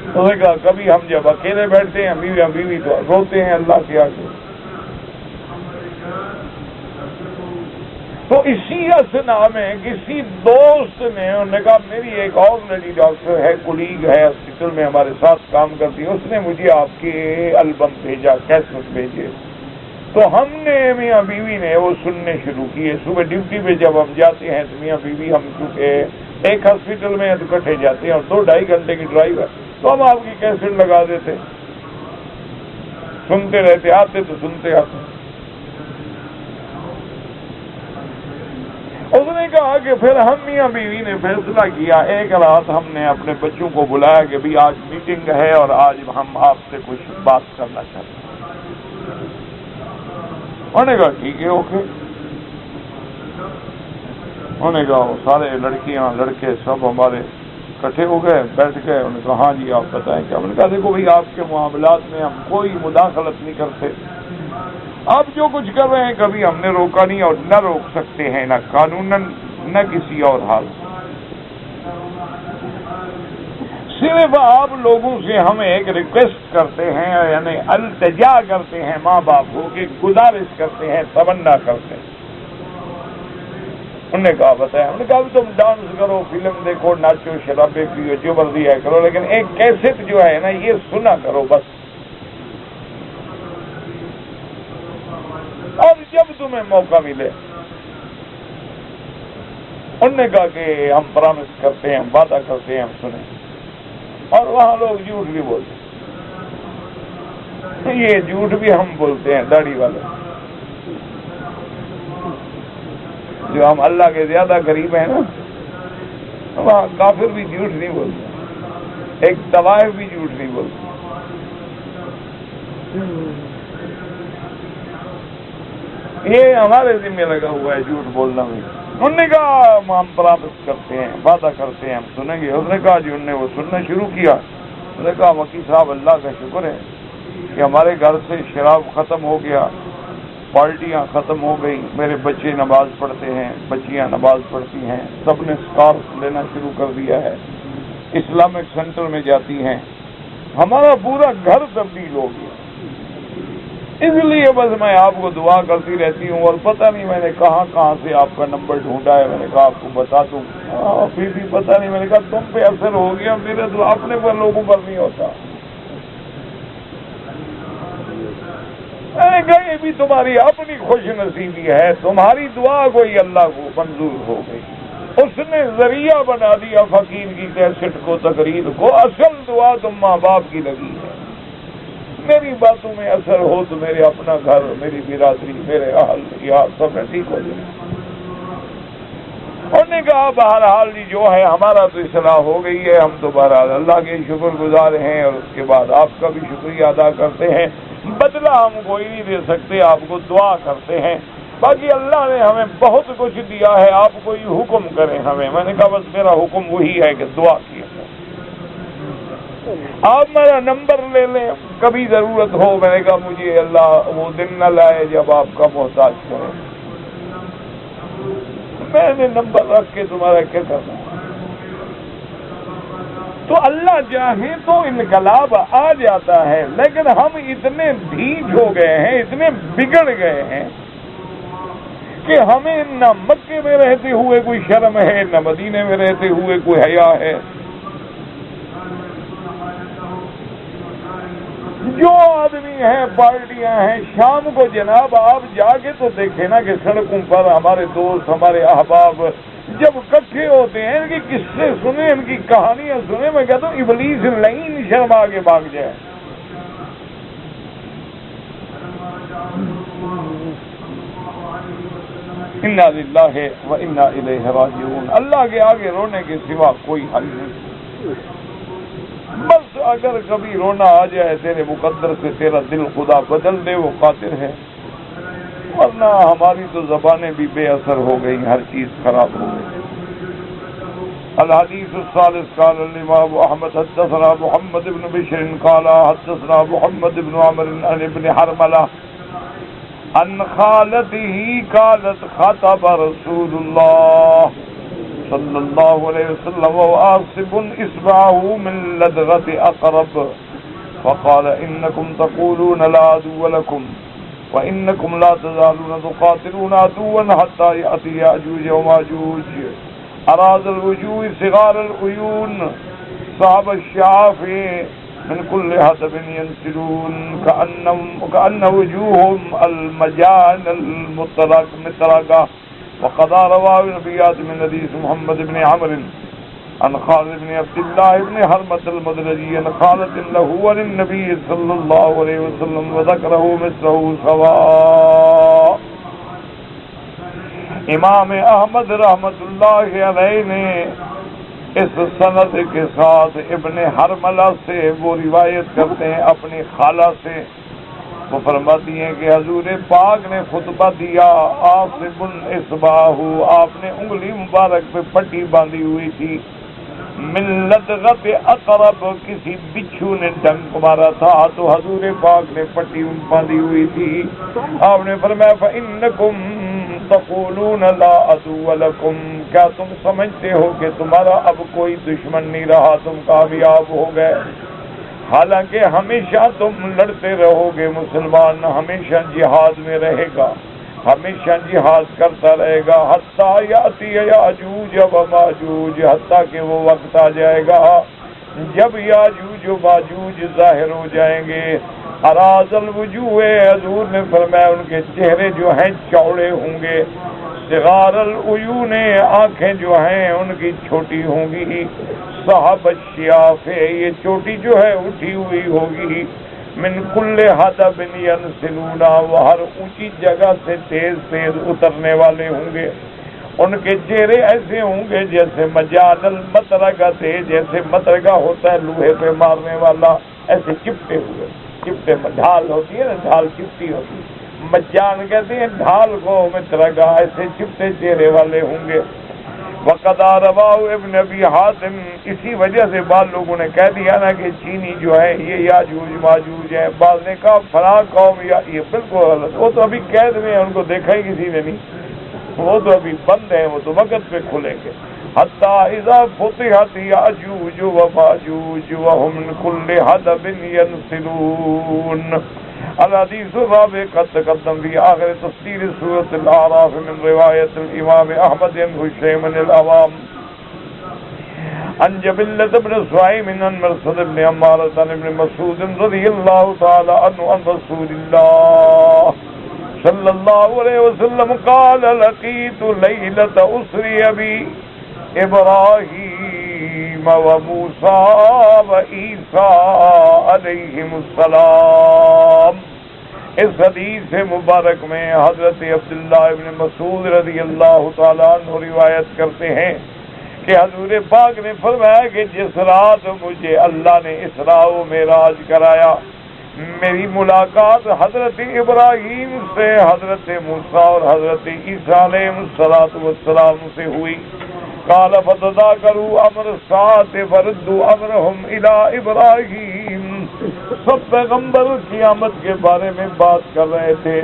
انہوں نے کہا کبھی ہم جب اکیلے بیٹھتے ہیں بیوی تو روتے ہیں اللہ کے آگے. تو اسی اسنا میں کسی دوست نے انہوں نے کہا میری ایک اور لیڈی ڈاکٹر ہے، کولیگ ہے، ہاسپٹل میں ہمارے ساتھ کام کرتی ہے، اس نے مجھے آپ کے البم بھیجا، کیسٹ بھیجے. تو ہم نے میاں بیوی نے وہ سننے شروع کیے. صبح ڈیوٹی پہ جب ہم جاتے ہیں تو میاں بیوی ہم چونکہ ایک ہاسپٹل میں تو اکٹھے جاتے ہیں اور 2-2.5 گھنٹے کی ڈرائیو ہے، تو ہم آپ کی کیسٹ لگا دیتے، سنتے رہتے، آتے تو سنتے آتے. اس نے کہا کہ پھر ہم میاں بیوی نے فیصلہ کیا، ایک رات ہم نے اپنے بچوں کو بلایا کہ بھی آج میٹنگ ہے اور آج ہم آپ سے کچھ بات کرنا چاہتے ہیں. انہوں نے کہا ٹھیک ہے اوکے. انہوں نے کہا وہ سارے لڑکیاں لڑکے سب ہمارے اکٹھے ہو گئے، بیٹھ گئے. انہوں نے کہا ہاں جی آپ بتائیں کیا. انہوں نے کہا دیکھو بھائی آپ کے معاملات میں ہم کوئی مداخلت نہیں کرتے، آپ جو کچھ کر رہے ہیں کبھی ہم نے روکا نہیں اور نہ روک سکتے ہیں، نہ قانوناً نہ کسی اور حال. صرف آپ لوگوں سے ہم ایک ریکویسٹ کرتے ہیں، یعنی التجا کرتے ہیں، ماں باپ کو کہ گزارش کرتے ہیں، تمنا کرتے ہیں. انہوں نے کہا بتایا. انہوں نے کہا تم ڈانس کرو، فلم دیکھو، ناچو، شرابے پیو، جو مرضی ہے کرو، لیکن ایک کیسٹ جو ہے نا یہ سنا کرو بس، اور جب تمہیں موقع ملے. انہوں نے کہا کہ ہم پرامس کرتے ہیں، ہم وعدہ کرتے ہیں، ہم سنیں. اور وہاں لوگ جھوٹ بھی بولتے ہیں، یہ جھوٹ بھی ہم بولتے ہیں داڑھی والے، جو ہم اللہ کے زیادہ قریب ہیں نا، وہاں کافر بھی جھوٹ نہیں بولتے، ایک طوائف بھی جھوٹ نہیں بولتے. یہ ہمارے ذمہ لگا ہوا ہے جھوٹ بولنا بھی. انہوں نے کہا ہم پرامس کرتے ہیں، وعدہ کرتے ہیں، ہم سنیں گے. اس نے کہا جی انہوں نے وہ سننا شروع کیا. انہوں نے کہا وکیل صاحب اللہ کا شکر ہے کہ ہمارے گھر سے شراب ختم ہو گیا، پارٹیاں ختم ہو گئی، میرے بچے نماز پڑھتے ہیں، بچیاں نماز پڑھتی ہیں، سب نے اسکارف لینا شروع کر دیا ہے، اسلامک سینٹر میں جاتی ہیں، ہمارا پورا گھر تبدیل ہو گیا. اس لیے بس میں آپ کو دعا کرتی رہتی ہوں، اور پتہ نہیں میں نے کہاں کہاں سے آپ کا نمبر ڈھونڈا ہے، میں نے کہا آپ کو بتا دوں، پھر بھی پتہ نہیں، میں نے کہا تم پہ اثر ہو گیا، میرے تو اپنے پر لوگوں پر نہیں ہوتا۔ میں نے کہا یہ بھی تمہاری اپنی خوش نصیبی ہے، تمہاری دعا کوئی اللہ کو منظور ہو گئی، اس نے ذریعہ بنا دیا فقیر کی کیسٹ کو، تقریر کو، اصل دعا تم ماں باپ کی لگی ہے۔ میری باتوں میں اثر ہو تو میرے اپنا گھر، میری برادری، میرے اہل یا سب میں ٹھیک ہو جائے۔ انہوں نے کہا بہرحال جی جو ہے ہمارا تو اصلاح ہو گئی ہے، ہم تو بہرحال اللہ کے شکر گزار ہیں، اور اس کے بعد آپ کا بھی شکریہ ادا کرتے ہیں، بدلہ ہم کوئی نہیں دے سکتے، آپ کو دعا کرتے ہیں، باقی اللہ نے ہمیں بہت کچھ دیا ہے، آپ کوئی حکم کریں ہمیں۔ میں نے کہا بس میرا حکم وہی ہے کہ دعا کیے، آپ میرا نمبر لے لیں، کبھی ضرورت ہو۔ میں نے کہا مجھے اللہ وہ دن نہ لائے جب آپ کا محتاج کرے، میں نے نمبر رکھ کے تمہارا کیا کرنا۔ تو اللہ چاہے تو انقلاب آ جاتا ہے، لیکن ہم اتنے ڈھیٹ ہو گئے ہیں، اتنے بگڑ گئے ہیں کہ ہمیں نہ مکے میں رہتے ہوئے کوئی شرم ہے، نہ مدینے میں رہتے ہوئے کوئی حیا ہے۔ جو آدمی ہیں، پارٹیاں ہیں، شام کو جناب آپ جا کے تو دیکھیں نا کہ سڑکوں پر ہمارے دوست، ہمارے احباب جب اکٹھے ہوتے ہیں، ان کی قصے سنیں، ان کی کہانیاں سنیں، میں کہتا ہوں ابلیس لعین شرما کے بھاگ جائے۔ انا للہ و انا الیہ راجعون۔ اللہ کے آگے رونے کے سوا کوئی حل نہیں۔ بس اگر کبھی رونا آ جائے تیرے مقدر سے، تیرا دل خدا بدل دے، وہ قادر ہے، ورنہ ہماری تو زبانیں بھی بے اثر ہو گئی، ہر چیز خراب ہو گئی۔ الحدیث الثالث قال الامام احمد حدثنا محمد بن بشر قال حدثنا محمد بن عمرو عن ابن حرملة عن خالته قالت خطب رسول الله صلی اللہ علیہ وسلم وآصب اصبعه من لدغة اقرب فقال انکم تقولون لا عدو لكم وانکم لا تزالون تقاتلون عدوا حتى يأتي يأجوج وماجوج اراض الوجوه صغار العيون صعب الشعاف من كل حدب ينسلون كأن وجوههم المجان المطرقة وقد روى النبيات من حديث محمد بن عمرو عن خالد بن عبد الله بن حرمة المدلجي عن خالد له عن النبي صلى الله عليه وسلم وذكره مثله سواء۔ امام احمد رحمت اللہ علیہ نے اس سند کے ساتھ ابن حرملہ سے وہ روایت کرتے ہیں اپنی خالہ سے، وہ فرماتی ہیں کہ حضور پاک نے خطبہ دیا، آصب اصبعہ، آپ نے انگلی مبارک پہ پٹی باندھی ہوئی تھی، من لدغت اقرب، کسی بچھو نے ڈنک مارا تھا تو حضور پاک نے پٹی باندھی ہوئی تھی۔ آپ نے فرمایا فإنکم تقولون لا عدو لکم، کیا تم سمجھتے ہو کہ تمہارا اب کوئی دشمن نہیں رہا، تم کامیاب ہو گئے؟ حالانکہ ہمیشہ تم لڑتے رہو گے، مسلمان ہمیشہ جہاد میں رہے گا، ہمیشہ جہاد کرتا رہے گا، حتیٰ یاتی یاجوج و ماجوج، حتیٰ کہ وہ وقت آ جائے گا جب یاجوج و ماجوج ظاہر ہو جائیں گے۔ اراض الوجوہ، حضور نے فرمایا ان کے چہرے جو ہیں چوڑے ہوں گے، صغار العیون، آنکھیں جو ہیں ان کی چھوٹی ہوں گی، صحب الشیاف، یہ چوٹی جو ہے اٹھی ہوئی ہوگی، من کل حدب ینسلون، وہ ہر اونچی جگہ سے تیز تیز اترنے والے ہوں گے، ان کے چہرے ایسے ہوں گے جیسے مجال المطرقہ تھے، جیسے مطرقہ ہوتا ہے لوہے پہ مارنے والا، ایسے چپٹے ہوئے، چپٹے ڈھال ہوتی ہے نا، ڈھال چپٹی ہوتی ہے، مجان کہتے ہیں ڈھال کو، مطرقہ، ایسے چپٹے چہرے والے ہوں گے۔ وقد رواه ابن ابی حاتم، اسی وجہ سے بعض لوگوں نے کہہ دیا نا کہ چینی جو ہے یہ یاجوج ماجوج ہے، بعض نے کہا فلاں قوم، یا یہ بالکل غلط، وہ تو ابھی قید میں ہیں، ان کو دیکھا ہی کسی نے نہیں، وہ تو ابھی بند ہیں، وہ تو وقت پہ کھلیں گے۔ حتی اذا فتحت یاجوج و ماجوج وهم من کل حدب ینسلون، الحديث الرابع قد تقدم في آخر تفسير سورة الأعراف من رواية الإمام أحمد بن هشيم الأوام عن جبلة بن سعيم عن مرصد بن عمارة عن ابن مسعود رضي الله تعالى عنه عن رسول الله صلى الله عليه وسلم قال لقيت ليلة أسري بي إبراهيم وموسى وعيسى عليهم السلام. اس حدیث مبارک میں حضرت عبداللہ ابن مسعود رضی اللہ تعالیٰ عنہ روایت کرتے ہیں کہ حضور پاک نے فرمایا کہ جس رات مجھے اللہ نے اسراء و معراج کرایا، میری ملاقات حضرت ابراہیم سے، حضرت موسیٰ اور حضرت عیسیٰ علیہ السلام سے ہوئی. قال فتذاکروا امر الساعة فردوا امرهم الى ابراہیم. سب پیغمبر قیامت کے بارے میں بات کر رہے تھے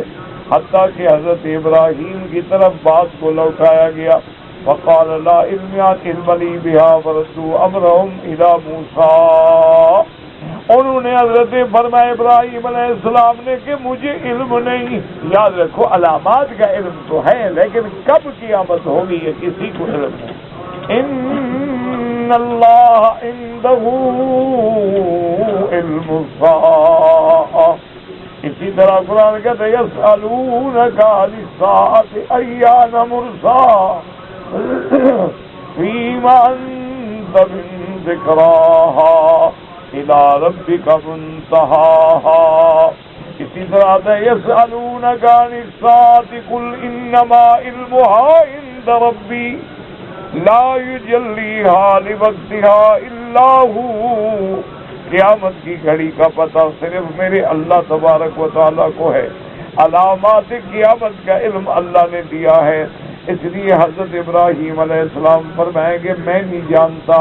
حتیٰ کہ حضرت ابراہیم کی طرف بات کو لوٹایا گیا. فقال لا علم لي بها فردوا امرهم الى موسیٰ. انہوں نے حضرت فرمایا ابراہیم علیہ السلام نے کہ مجھے علم نہیں. یاد رکھو علامات کا علم تو ہے لیکن کب قیامت ہوگی یہ کسی کو علم نہیں. ان اللہ عنده علم الساعة. اسی طرح قرآن کہتا ہے یسألونک عن الساعة ایان مرساها فیما انت من ذکراها الى ربک منتہاها. اسی طرح آتا ہے یسألونک عن الساعة قل انما علمها عند ربی لا یجلیها لوقتها الا هو. قیامت کی گھڑی کا پتہ صرف میرے اللہ تبارک و تعالیٰ کو ہے. علامات قیامت کا علم اللہ نے دیا ہے. اس لیے حضرت ابراہیم علیہ السلام فرمائیں گے میں نہیں جانتا.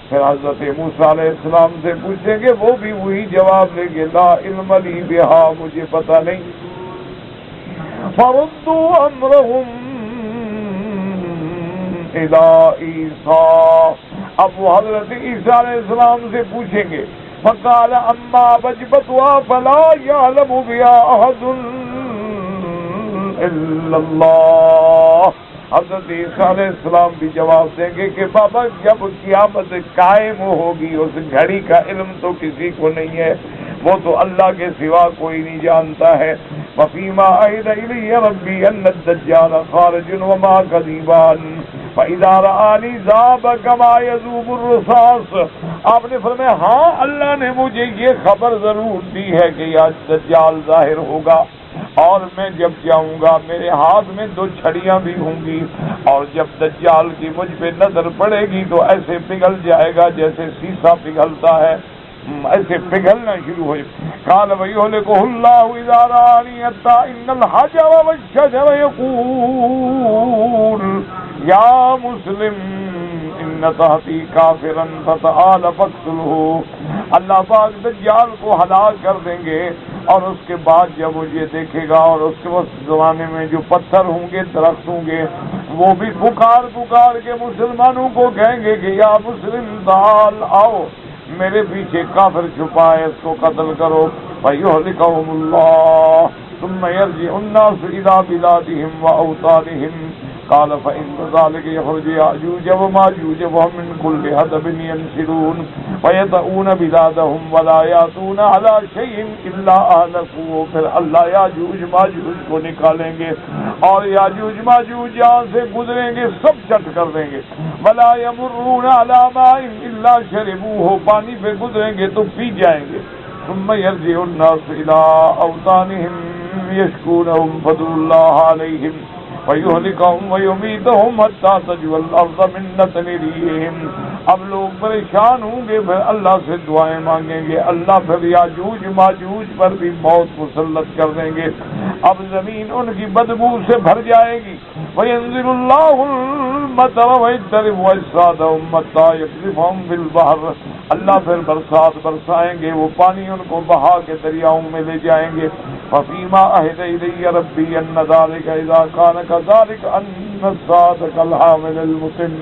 پھر حضرت موسیٰ علیہ السلام سے پوچھیں گے، وہ بھی وہی جواب دیں گے لا علم لی بہا، مجھے پتہ نہیں. فردوا امرهم الى عیسیٰ. اب وہ حضرت عیسیٰ علیہ السلام سے پوچھیں گے فقال اما وجبتها فلا يعلم بها احد الا اللہ. حضرت عیسیٰ علیہ السلام بھی جواب دیں گے کہ بابا جب قیامت قائم ہوگی اس گھڑی کا علم تو کسی کو نہیں ہے، وہ تو اللہ کے سوا کوئی نہیں جانتا ہے. وفیما عہد الی ربی ان الدجال خارج وما کذیبان فاذا رآنی ذاب کما یذوب الرصاص. آپ نے فرمایا ہاں اللہ نے مجھے یہ خبر ضرور دی ہے کہ آج دجال ظاہر ہوگا، اور میں جب جاؤں گا میرے ہاتھ میں 2 چھڑیاں بھی ہوں گی، اور جب دجال کی مجھ پہ نظر پڑے گی تو ایسے پگھل جائے گا جیسے سیسا پگھلتا ہے، ایسے پگھلنا شروع ہو جائے. قال ویہلکہ اللہ اذا رآنی حتی ان الحجر والشجر یقول یا مسلم ان تحتی کافرا فتعال فاقتلہ. اللہ پاک دجال کو ہلاک کر دیں گے، اور اس کے بعد جب وہ یہ دیکھے گا اور اس کے وقت زمانے میں جو پتھر ہوں گے، درخت ہوں گے، وہ بھی پکار کے مسلمانوں کو کہیں گے کہ یا مسلم تعال آؤ، میرے پیچھے کافر چھپا ہے، اس کو قتل کرو. فیہلکہم اللہ ثم یرجع الناس الی بلادہم واوطانہم. قال فإن ذلك يخرج يأجوج وماجوج وهم من كل حدب ينسلون ويطؤون بلادهم ولا يأتون على شيء إلا أهلكوه. پھر اللہ یاجوج ماجوج کو نکالیں گے اور یاجوج ماجوج یہاں سے گزریں گے، سب چٹ کر دیں گے. ولا يمرون على ماء إلا شربوه. پانی پہ گزریں گے تو پی جائیں گے. ثم يرجع الناس إلى أوطانهم يشكونهم فضل الله عليهم وَيُهْلِكَهُمْ وَيُمِيتَهُمْ حَتَّى تَجْوَ الْأَرْضَ مِنْ نَتْنِ رِيحِهِمْ. اب لوگ پریشان ہوں گے، پھر اللہ سے دعائیں مانگیں گے، اللہ پھر یاجوج ماجوج پر بھی موت مسلط کر دیں گے. اب زمین ان کی بدبو سے بھر جائے گی. وَيَنزِلُ اللَّهُ الْمَطَرَ وَيَضْرِبُ أَجْسَادَهُمْ حَتَّى يَقْذِفَهُمْ فِي الْبَحْرِ. اللہ پھر برسات برسائیں گے، وہ پانی ان کو بہا کے دریاؤں میں لے جائیں گے. فَفِيمَا أَهْدَ إِلَيَّ رَبِّي أَنَّ ذَلِكَ إِذَا كَانَ كَذَلِكَ أَنَّ الصَّادِقَ الْحَامِلَ الْمُسِنِّ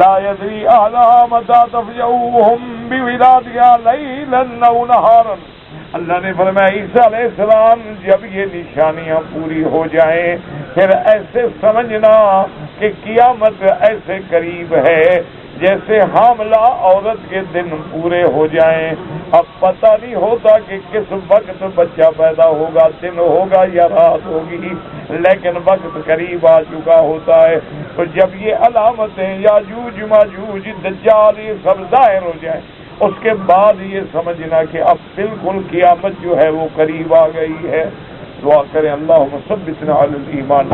لَا يَدْرِي أَهْلَهَا مَتَى تَفْجَعُوهُمْ بِوِلَادِهَا لَيْلًا أَوْ نَهَارًا اللہ نے فرمایا عیسیٰ علیہ السلام جب یہ نشانیاں پوری ہو جائیں پھر ایسے سمجھنا کہ قیامت ایسے قریب ہے جیسے حاملہ عورت کے دن پورے ہو جائیں. اب پتہ نہیں ہوتا کہ کس وقت بچہ پیدا ہوگا، دن ہوگا یا رات ہوگی، لیکن وقت قریب آ چکا ہوتا ہے. تو جب یہ علامتیں یاجوج ماجوج دجال یہ سب ظاہر ہو جائیں اس کے بعد یہ سمجھنا کہ اب بالکل قیامت جو ہے وہ قریب آ گئی ہے. دعا کریں اللہم ثبتنا علی الایمان،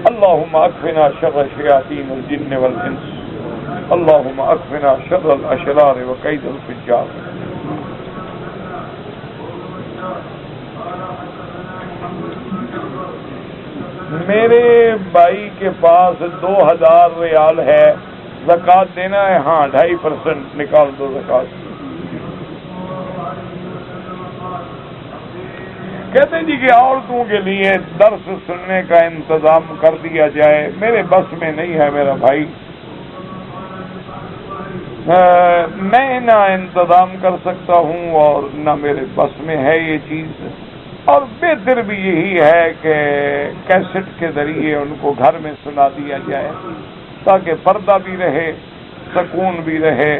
اللہم اکفنا شر شیاطین الجن والانس، اللہم اکفنا شر الاشرار وقید الفجار. میرے بھائی کے پاس 2000 ریال ہے، زکوٰۃ دینا ہے. ہاں 2.5% نکال دو زکوٰۃ. کہتے ہیں جی کہ عورتوں کے لیے درس سننے کا انتظام کر دیا جائے. میرے بس میں نہیں ہے میرا بھائی، میں نہ انتظام کر سکتا ہوں اور نہ میرے بس میں ہے یہ چیز. اور بہتر بھی یہی ہے کہ کیسٹ کے ذریعے ان کو گھر میں سنا دیا جائے تاکہ پردہ بھی رہے، سکون بھی رہے.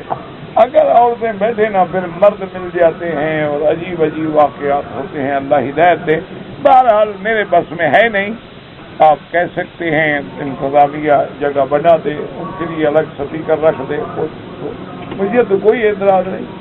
اگر عورتیں بیٹھے نہ پھر مرد مل جاتے ہیں اور عجیب عجیب واقعات ہوتے ہیں. اللہ ہدایت دے. بہرحال میرے بس میں ہے نہیں. آپ کہہ سکتے ہیں انتظامیہ جگہ بنا دے، ان کے لیے الگ سپیکر رکھ دے، مجھے تو کوئی اعتراض نہیں.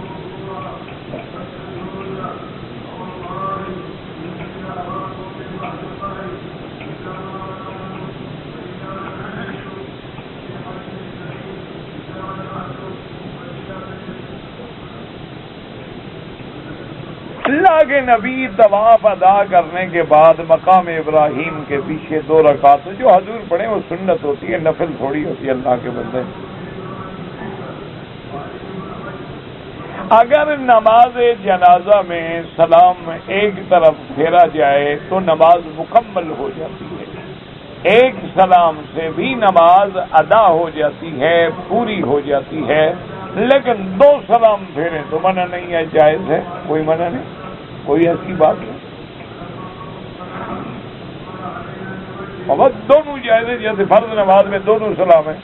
اللہ کے نبی طواف ادا کرنے کے بعد مقام ابراہیم کے پیچھے 2 رکعت جو حضور پڑھے وہ سنت ہوتی ہے، نفل تھوڑی ہوتی ہے. اللہ کے بندے اگر نماز جنازہ میں سلام ایک طرف پھیرا جائے تو نماز مکمل ہو جاتی ہے. ایک سلام سے بھی نماز ادا ہو جاتی ہے، پوری ہو جاتی ہے. لیکن 2 سلام پھیرے تو منع نہیں ہے، جائز ہے، کوئی منع نہیں، کوئی ایسی بات نہیں. اور دونوں جائز ہے. جیسے فرض نماز میں دونوں سلام ہیں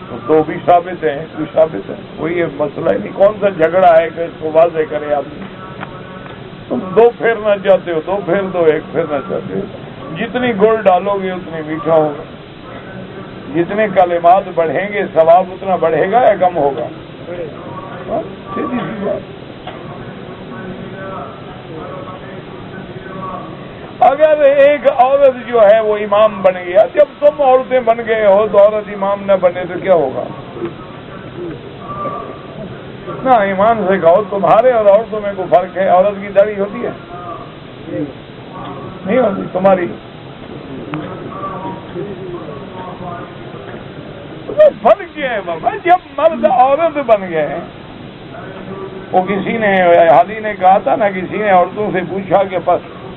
تو 2 بھی ثابت ہیں، کوئی ثابت ہے، کوئی مسئلہ ہی نہیں. کون سا جھگڑا ہے کہ اس کو واضح کرے آدمی. تم 2 پھیرنا چاہتے ہو 2 پھیر دو، 1 پھیرنا چاہتے ہو. جتنی گڑ ڈالو گے اتنی میٹھا ہوگا، جتنے کلمات بڑھیں گے ثواب اتنا بڑھے گا یا کم ہوگا؟ سیدھی سی بات. اگر ایک عورت جو ہے وہ امام بن گیا، جب تم عورتیں بن گئے ہو تو عورت امام نہ بنے تو کیا ہوگا؟ نہ ایمان سے کہو تمہارے اور عورتوں میں کوئی فرق ہے؟ عورت کی داڑھی ہوتی ہے؟ نہیں ہوتی. تمہاری فرق کیا ہے بابا؟ جب مرد عورت بن گئے، وہ کسی نے حال ہی نے کہا تھا نا، کسی نے عورتوں سے پوچھا کہ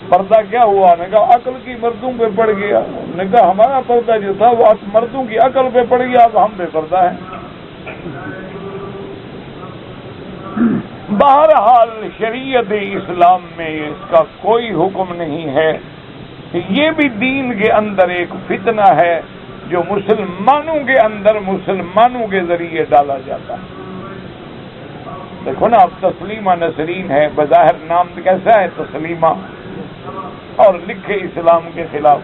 پردہ کیا ہوا؟ نے کہا عقل کی مردوں پہ پڑ گیا. نے کہا ہمارا پردہ جو تھا وہ مردوں کی عقل پہ پڑ گیا، اب ہم پہ پردہ ہے. بہرحال شریعت اسلام میں اس کا کوئی حکم نہیں ہے. یہ بھی دین کے اندر ایک فتنہ ہے جو مسلمانوں کے اندر مسلمانوں کے ذریعے ڈالا جاتا ہے. دیکھو نا، اب تسلیمہ نسرین ہے، بظاہر نام کیسا ہے تسلیمہ، اور لکھے اسلام کے خلاف.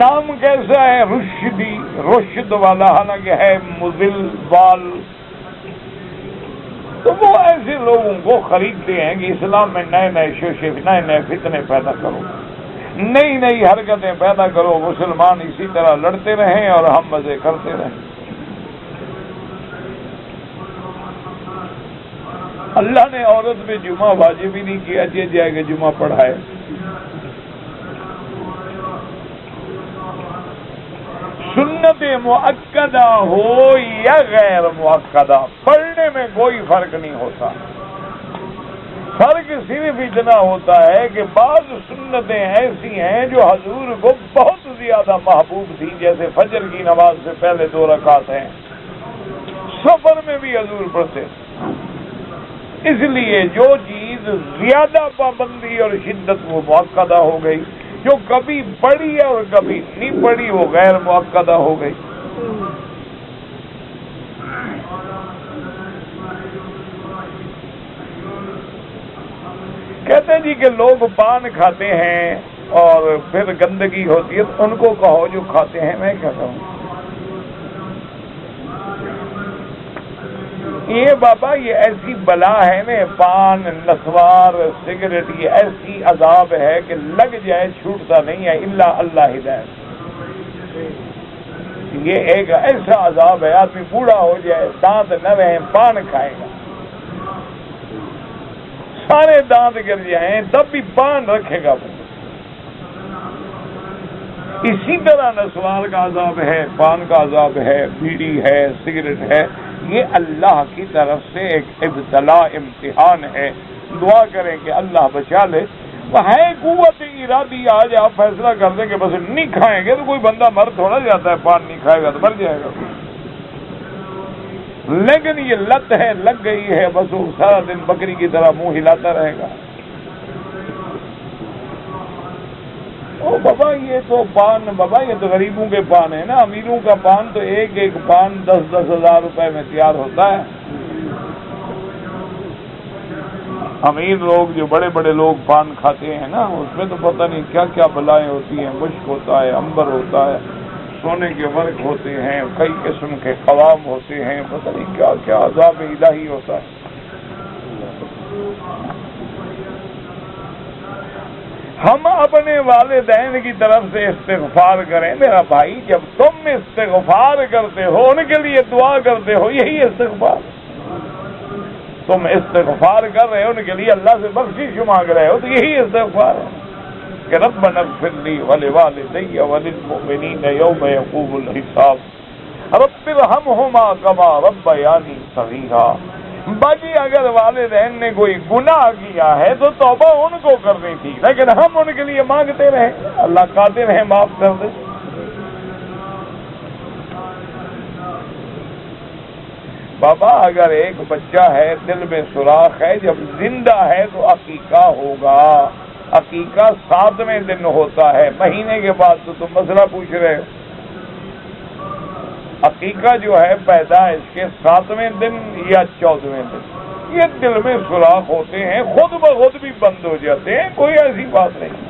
نام کیسا ہے رشدی، رشد والا، حالانکہ ہے مضل بال. تو وہ ایسے لوگوں کو خریدتے ہیں کہ اسلام میں نئے نئے شوشے، نئے نئے فتنے پیدا کرو، نئی نئی حرکتیں پیدا کرو، مسلمان اسی طرح لڑتے رہیں اور ہم مزے کرتے رہیں. اللہ نے عورت پہ جمعہ واجب ہی نہیں کیا جائے کہ جمعہ پڑھائے. سنت مؤکدہ ہو یا غیر مؤکدہ، پڑھنے میں کوئی فرق نہیں ہوتا. فرق صرف اتنا ہوتا ہے کہ بعض سنتیں ایسی ہیں جو حضور کو بہت زیادہ محبوب تھی، جیسے فجر کی نماز سے پہلے 2 رکعت ہیں، سفر میں بھی حضور پڑھتے. اس لیے جو چیز زیادہ پابندی اور شدت وہ مؤکدہ ہو گئی، جو کبھی پڑی ہے اور کبھی نہیں پڑی وہ غیر مؤکدہ ہو گئی۔ کہتے ہیں جی کہ لوگ پان کھاتے ہیں اور پھر گندگی ہوتی ہے، تو ان کو کہو جو کھاتے ہیں، میں کہتا ہوں یہ بابا یہ ایسی بلا ہے نا، پان، نسوار، سگریٹ، یہ ایسی عذاب ہے کہ لگ جائے چھوٹتا نہیں ہے الا اللہ ہدایت۔ یہ ایک ایسا عذاب ہے، آدمی بوڑھا ہو جائے، دانت نہ رہیں، پان کھائے گا، سارے دانت گر جائیں تب بھی پان رکھے گا۔ اسی طرح نسوار کا عذاب ہے، پان کا عذاب ہے، بیڑی ہے، سگریٹ ہے، یہ اللہ کی طرف سے ایک ابتلا، امتحان ہے۔ دعا کریں کہ اللہ بچا لے۔ ہے قوت ارادی، آج آپ فیصلہ کر دیں کہ بس نہیں کھائیں گے تو کوئی بندہ مر تھوڑا جاتا ہے، پان نہیں کھائے گا تو مر جائے گا، لیکن یہ لت ہے، لگ گئی ہے، بس وہ سارا دن بکری کی طرح منہ ہلاتا رہے گا۔ او بابا یہ تو پان، بابا یہ تو غریبوں کے پان ہے نا، امیروں کا پان تو ایک ایک پان 10-10 ہزار روپے میں تیار ہوتا ہے۔ امیر لوگ، جو بڑے بڑے لوگ پان کھاتے ہیں نا، اس میں تو پتہ نہیں کیا کیا بلائیں ہوتی ہیں، مشک ہوتا ہے، عنبر ہوتا ہے، سونے کے ورق ہوتے ہیں، کئی قسم کے قوام ہوتے ہیں، پتہ نہیں کیا کیا عذاب الہی ہوتا ہے۔ ہم اپنے والدین کی طرف سے استغفار کریں میرا بھائی، جب تم استغفار کرتے ہو، ان کے لیے دعا کرتے ہو، یہی استغفار۔ تم استغفار کر رہے ہو ان کے لیے، اللہ سے بخشش مانگ رہے ہو، تو یہی استغفار ہے کہ ربنا اغفر لی ولوالدی وللمؤمنین یوم یقوم الحساب رب ارحمہما کما ربیانی صغیرا۔ باقی اگر والدین نے کوئی گناہ کیا ہے تو توبہ ان کو کرنی تھی، لیکن ہم ان کے لیے مانگتے رہے، اللہ قادر ہے معاف کر دے۔ بابا اگر ایک بچہ ہے، دل میں سوراخ ہے، جب زندہ ہے تو عقیقہ ہوگا۔ عقیقہ 7ویں دن ہوتا ہے، مہینے کے بعد تو تم مسئلہ پوچھ رہے ہو۔ عقیقہ جو ہے پیدائش کے 7ویں دن یا 14ویں دن، یہ دل میں سوراخ ہوتے ہیں، خود بخود بھی بند ہو جاتے ہیں، کوئی ایسی بات نہیں۔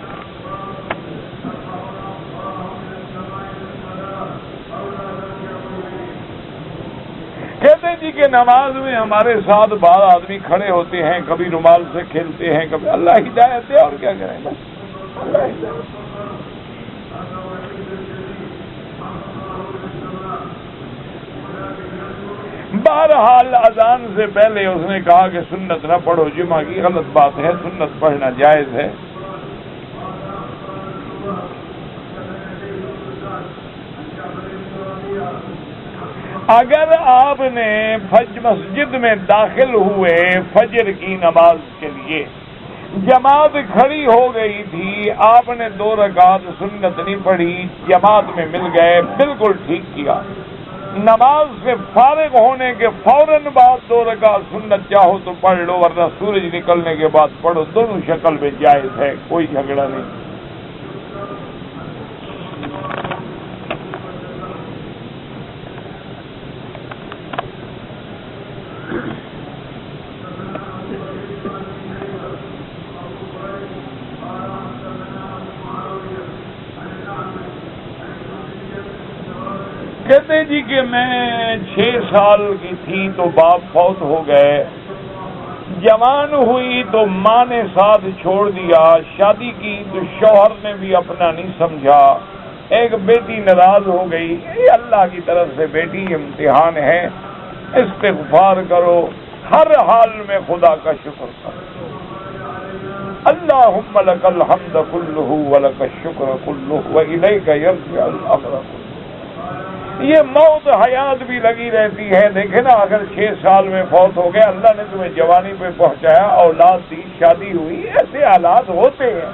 کہتے جی کہ نماز میں ہمارے ساتھ بعض آدمی کھڑے ہوتے ہیں، کبھی رومال سے کھیلتے ہیں، کبھی، اللہ ہدایت دے، اور کیا کریں بس اللہ ہدایت۔ بہرحال اذان سے پہلے اس نے کہا کہ سنت نہ پڑھو جمعہ کی، غلط بات ہے، سنت پڑھنا جائز ہے۔ اگر آپ نے مسجد میں داخل ہوئے فجر کی نماز کے لیے، جماعت کھڑی ہو گئی تھی، آپ نے 2 رکعت سنت نہیں پڑھی، جماعت میں مل گئے، بالکل ٹھیک کیا۔ نماز سے فارغ ہونے کے فوراً بعد 2 رکعت سنت چاہو تو پڑھ لو، ورنہ سورج نکلنے کے بعد پڑھو، دونوں شکل میں جائز ہے، کوئی جھگڑا نہیں۔ کہتے جی کہ میں 6 سال کی تھی تو باپ فوت ہو گئے، جوان ہوئی تو ماں نے ساتھ چھوڑ دیا، شادی کی تو شوہر نے بھی اپنا نہیں سمجھا، ایک بیٹی ناراض ہو گئی، یہ اللہ کی طرف سے بیٹی امتحان ہے، استغفار کرو، ہر حال میں خدا کا شکر کرو۔ اللہم لک الحمد کلہ ولک الشکر کلہ والیک یرجع الامر کلہ۔ یہ موت حیات بھی لگی رہتی ہے، دیکھیں نا، اگر 6 سال میں فوت ہو گیا، اللہ نے تمہیں جوانی پہ پہنچایا، اولاد دی، شادی ہوئی، ایسے حالات ہوتے ہیں۔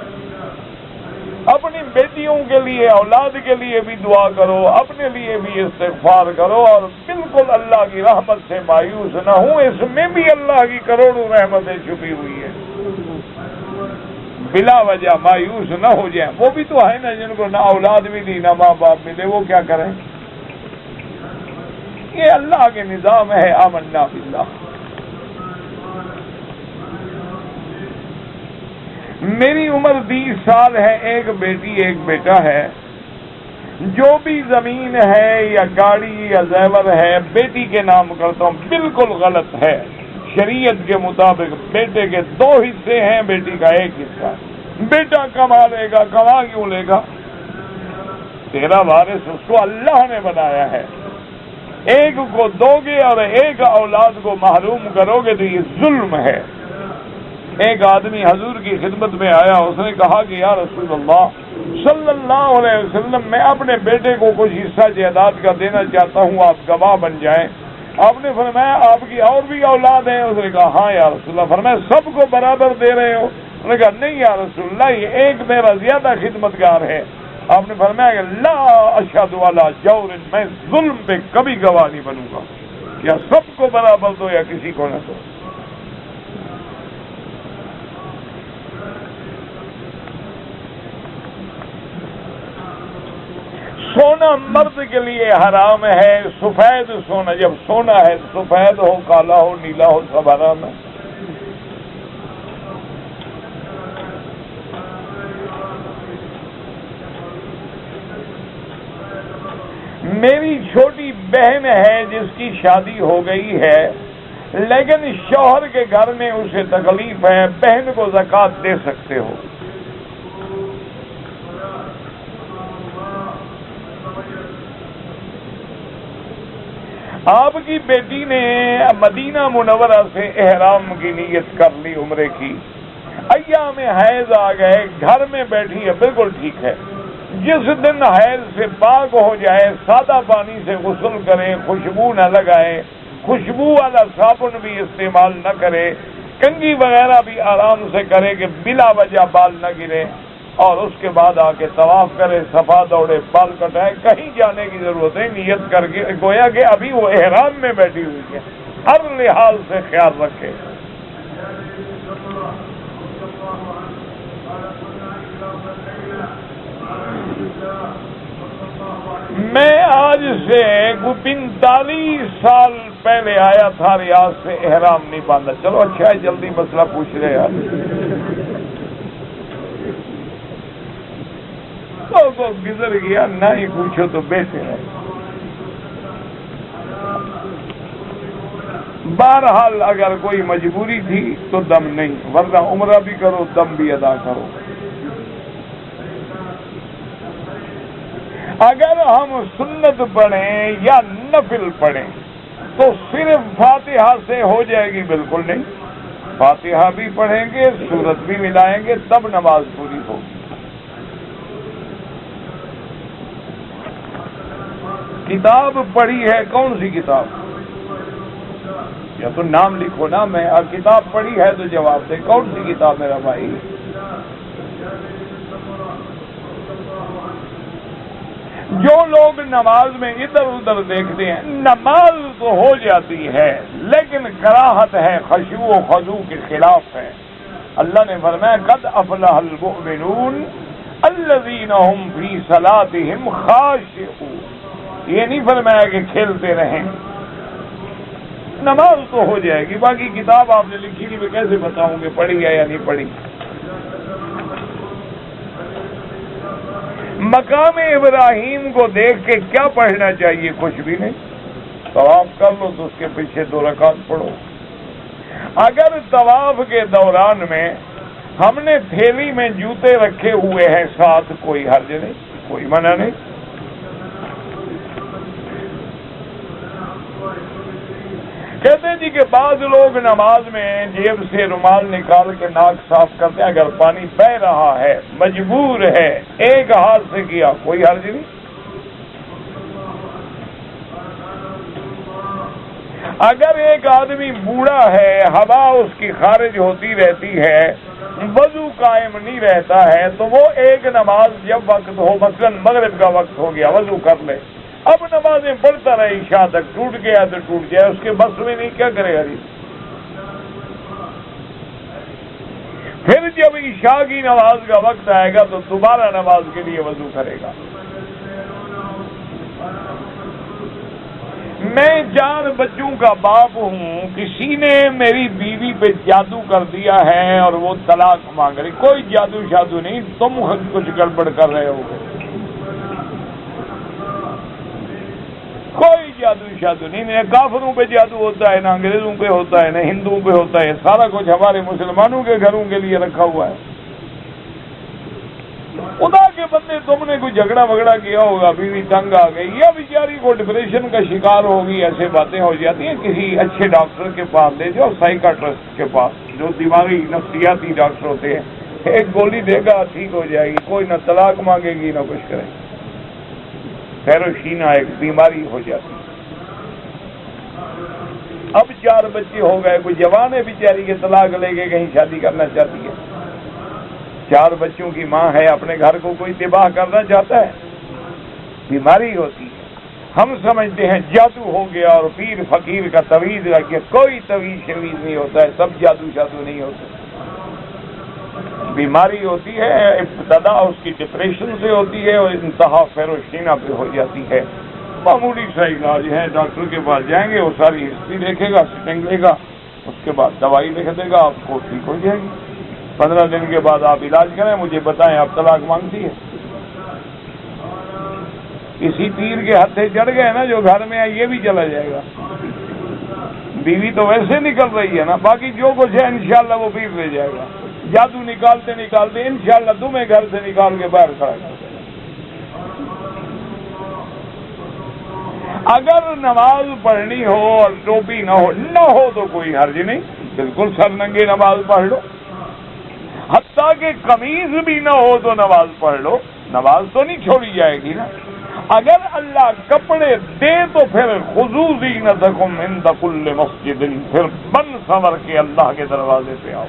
اپنی بیٹیوں کے لیے، اولاد کے لیے بھی دعا کرو، اپنے لیے بھی استغفار کرو، اور بالکل اللہ کی رحمت سے مایوس نہ ہوں، اس میں بھی اللہ کی کروڑوں رحمتیں چھپی ہوئی ہیں۔ بلا وجہ مایوس نہ ہو جائیں، وہ بھی تو ہے نا جن کو نہ اولاد ملی نہ ماں باپ ملے، وہ کیا کریں؟ یہ اللہ کے نظام ہے۔ آمنا باللہ۔ میری عمر 20 سال ہے، ایک بیٹی ایک بیٹا ہے۔ جو بھی زمین ہے یا گاڑی یا زیور ہے بیٹی کے نام کرتا ہوں، بالکل غلط ہے۔ شریعت کے مطابق بیٹے کے 2 حصے ہیں، بیٹی کا 1 حصہ۔ بیٹا کما لے گا، کما کیوں لے گا؟ تیرا وارث اس کو اللہ نے بنایا ہے۔ ایک کو دو گے اور ایک اولاد کو محروم کرو گے تو یہ ظلم ہے۔ ایک آدمی حضور کی خدمت میں آیا، اس نے کہا کہ یا رسول اللہ صلی اللہ علیہ وسلم، میں اپنے بیٹے کو کچھ حصہ جائیداد کا دینا چاہتا ہوں، آپ گواہ بن جائیں۔ آپ نے فرمایا آپ کی اور بھی اولاد ہیں؟ اس نے کہا ہاں یا رسول اللہ۔ فرمایا سب کو برابر دے رہے ہو؟ اس نے کہا نہیں یا رسول اللہ، یہ ایک میرا زیادہ خدمتگار ہے۔ آپ نے فرمایا کہ لا اشہد علی جور، میں ظلم پہ کبھی گواہ نہیں بنوں گا، یا سب کو برابر دو یا کسی کو نہ دو۔ سونا مرد کے لیے حرام ہے، سفید سونا، جب سونا ہے سفید ہو، کالا ہو، نیلا ہو، سب حرام ہے۔ میری چھوٹی بہن ہے جس کی شادی ہو گئی ہے، لیکن شوہر کے گھر میں اسے تکلیف ہے، بہن کو زکوٰۃ دے سکتے ہو؟ آپ کی بیٹی نے مدینہ منورہ سے احرام کی نیت کر لی عمرے کی، ایام حیض آ گئے، گھر میں بیٹھی ہے، بالکل ٹھیک ہے۔ جس دن حیض سے پاک ہو جائے سادہ پانی سے غسل کرے، خوشبو نہ لگائے، خوشبو والا صابن بھی استعمال نہ کرے، کنگھی وغیرہ بھی آرام سے کرے کہ بلا وجہ بال نہ گرے، اور اس کے بعد آ کے طواف کرے، صفا دوڑے، بال کٹائے، کہیں جانے کی ضرورت ہے، نیت کر کے گویا کہ ابھی وہ احرام میں بیٹھی ہوئی ہے، ہر لحاظ سے خیال رکھے۔ میں آج سے 45 سال پہلے آیا تھا ریاض سے، احرام نہیں باندھا۔ چلو اچھا ہے، جلدی مسئلہ پوچھ رہے یار، تو گزر گیا، نہ ہی پوچھو تو بہتر ہے۔ بہرحال اگر کوئی مجبوری تھی تو دم نہیں، ورنہ عمرہ بھی کرو، دم بھی ادا کرو۔ اگر ہم سنت پڑھیں یا نفل پڑھیں تو صرف فاتحہ سے ہو جائے گی؟ بالکل نہیں، فاتحہ بھی پڑھیں گے، سورت بھی ملائیں گے، تب نماز پوری ہوگی۔ کتاب پڑھی ہے، کون سی کتاب؟ یا تو نام لکھو نا، میں کتاب پڑھی ہے تو جواب دے، کون سی کتاب میرا بھائی؟ جو لوگ نماز میں ادھر ادھر دیکھتے ہیں، نماز تو ہو جاتی ہے لیکن کراہت ہے، خشوع و خضوع کے خلاف ہے۔ اللہ نے فرمایا قد افلح المؤمنون الذین هم فی صلاتهم خاشعون، یہ نہیں فرمایا کہ کھیلتے رہیں، نماز تو ہو جائے گی، باقی کتاب آپ نے لکھی نہیں، میں کیسے بتاؤں گے پڑھی ہے یا نہیں پڑھی۔ مقام ابراہیم کو دیکھ کے کیا پڑھنا چاہیے؟ کچھ بھی نہیں، طواف کر لو تو اس کے پیچھے 2 رکعت پڑھو۔ اگر طواف کے دوران میں ہم نے تھیلی میں جوتے رکھے ہوئے ہیں ساتھ، کوئی حرج نہیں، کوئی منع نہیں۔ کہتے ہیں جی کہ بعض لوگ نماز میں جیب سے رومال نکال کے ناک صاف کرتے ہیں، اگر پانی بہ رہا ہے، مجبور ہے، ایک ہاتھ سے کیا، کوئی حرج نہیں۔ اگر ایک آدمی بوڑھا ہے، ہوا اس کی خارج ہوتی رہتی ہے، وضو قائم نہیں رہتا ہے تو وہ ایک نماز جب وقت ہو، مثلا مغرب کا وقت ہو گیا، وضو کر لے، اب نمازیں پڑھتا رہے، عشاء تک ٹوٹ گیا تو ٹوٹ جائے، اس کے بس میں نہیں، کیا کرے گا جی؟ پھر جب عشاء کی نماز کا وقت آئے گا تو دوبارہ نماز کے لیے وضو کرے گا۔ میں 4 بچوں کا باپ ہوں، کسی نے میری بیوی پہ جادو کر دیا ہے اور وہ طلاق مانگ رہی۔ کوئی جادو شادو نہیں، تم کچھ گڑبڑ کر رہے ہو، کوئی جادو شادو نہیں۔ نہ کافروں پہ جادو ہوتا ہے، نہ انگریزوں پہ ہوتا ہے، نہ ہندوؤں پہ ہوتا ہے، سارا کچھ ہمارے مسلمانوں کے گھروں کے لیے رکھا ہوا ہے۔ خدا کے بندے، تم نے کوئی جھگڑا وگڑا کیا ہوگا، بیوی تنگ آ گئی یا بیچاری کو ڈپریشن کا شکار ہوگی، ایسے باتیں ہو جاتی ہیں، کسی اچھے ڈاکٹر کے پاس لے جاؤ، سائیکاٹرسٹ کے پاس، جو دماغی نفسیاتی ڈاکٹر ہوتے ہیں، ایک گولی دے گا ٹھیک ہو جائے گی، کوئی نہ طلاق مانگے گی نہ کچھ کرے گی۔ فیروشینا ایک بیماری ہو جاتی ہے۔ اب 4 بچے ہو گئے، کوئی جوان ہے بیچاری کے طلاق لے کے کہیں شادی کرنا چاہتی ہے، 4 بچوں کی ماں ہے، اپنے گھر کو کوئی تباہ کرنا چاہتا ہے، بیماری ہوتی ہے۔ ہم سمجھتے ہیں جادو ہو گیا اور پیر فقیر کا تویز ہے، کہ کوئی تویز شویز نہیں ہوتا ہے، سب جادو شادو نہیں ہوتے، بیماری ہوتی ہے، ابتدا اس کی ڈپریشن سے ہوتی ہے اور انتہا فیروشینا پہ ہو جاتی ہے۔ معمولی سا علاج ہے، ڈاکٹر کے پاس جائیں گے، وہ ساری ہسٹری دیکھے گا، سٹنگ لے گا، اس کے بعد دوائی لکھ دے گا، آپ کو ٹھیک ہو جائے گی۔ 15 دن کے بعد آپ علاج کریں، مجھے بتائیں آپ طلاق مانگتی ہے؟ کسی پیر کے ہتھے چڑھ گئے نا جو گھر میں ہے، یہ بھی چلا جائے گا۔ بیوی تو ویسے نکل رہی ہے نا، باقی جو کچھ ہے انشاءاللہ وہ پیر لے جائے گا۔ جادو نکالتے نکالتے انشاءاللہ تمہیں گھر سے نکال کے باہر کھڑا کر دے گا۔ اگر نماز پڑھنی ہو اور ٹوپی نہ ہو تو کوئی حرج نہیں، بالکل سر ننگے نماز پڑھ لو، حتیٰ کہ قمیض بھی نہ ہو تو نماز پڑھ لو، نماز تو نہیں چھوڑی جائے گی نا۔ اگر اللہ کپڑے دے تو پھر خذوا زینتکم عند کل مسجد، پھر بن سنور کے اللہ کے دروازے پہ آؤ۔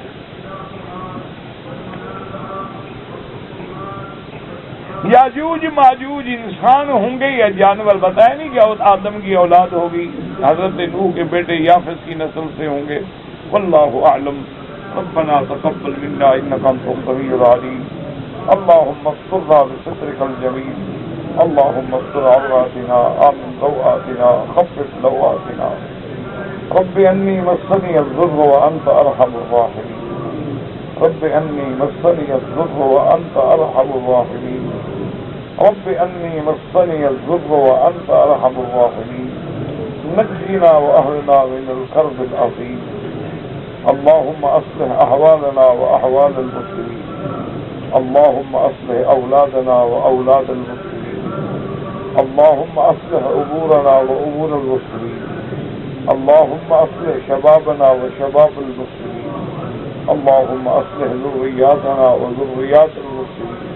یاجوج ماجوج انسان ہوں گے یا جانور؟ بتایا نہیں کہ آدم کی اولاد ہوگی، حضرت نوح کے بیٹے یافس کی نسل سے ہوں گے، واللہ اعلم۔ ربنا تقبل منا انك انت السميع العليم، اللهم استرنا بسترك الجميل، اللهم استر عوراتنا، آمن روآتنا، خفف لواتنا، رب انی مسنی الضر وانت ارحم الراحمین، رب انی مسنی الضر وانت ارحم الراحمین، رب انی مسنی الضر وانت ارحم الراحمین، نجنا واهلنا من الكرب العظیم، اللهم اصلح احوالنا واحوال المسلمين، اللهم اصلح اولادنا واولاد المسلمين، اللهم اصلح امورنا وامور المسلمين، اللهم اصلح شبابنا وشباب المسلمين، اللهم اصلح ذرياتنا وذريات المسلمين،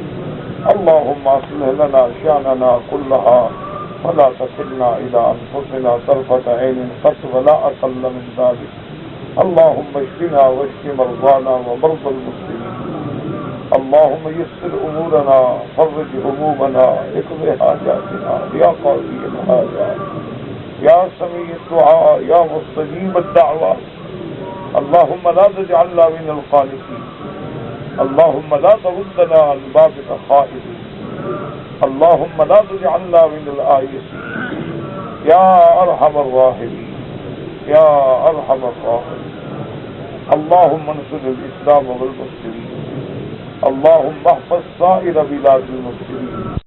اللهم اصلح لنا شأننا كلها ولا تكلنا الى انفسنا طرفة عين قط ولا اقل من ذلك، اللهم اشفنا واشف مرضانا ومرضى المسلمين، اللهم يسر امورنا، فرج همومنا، اقض حاجاتنا يا قاضي الحاجات، يا سميع الدعاء، يا مستجيب الدعوات، اللهم لا تجعلنا من القانتين، اللهم لا تردنا عن بابك خائبين، اللهم لا تجعلنا من الآيسين، يا ارحم الراحمين، يا ارحم الراحمين، اللهم انصر الاسلام والمسلمين، اللهم احفظ سائر بلاد المسلمين،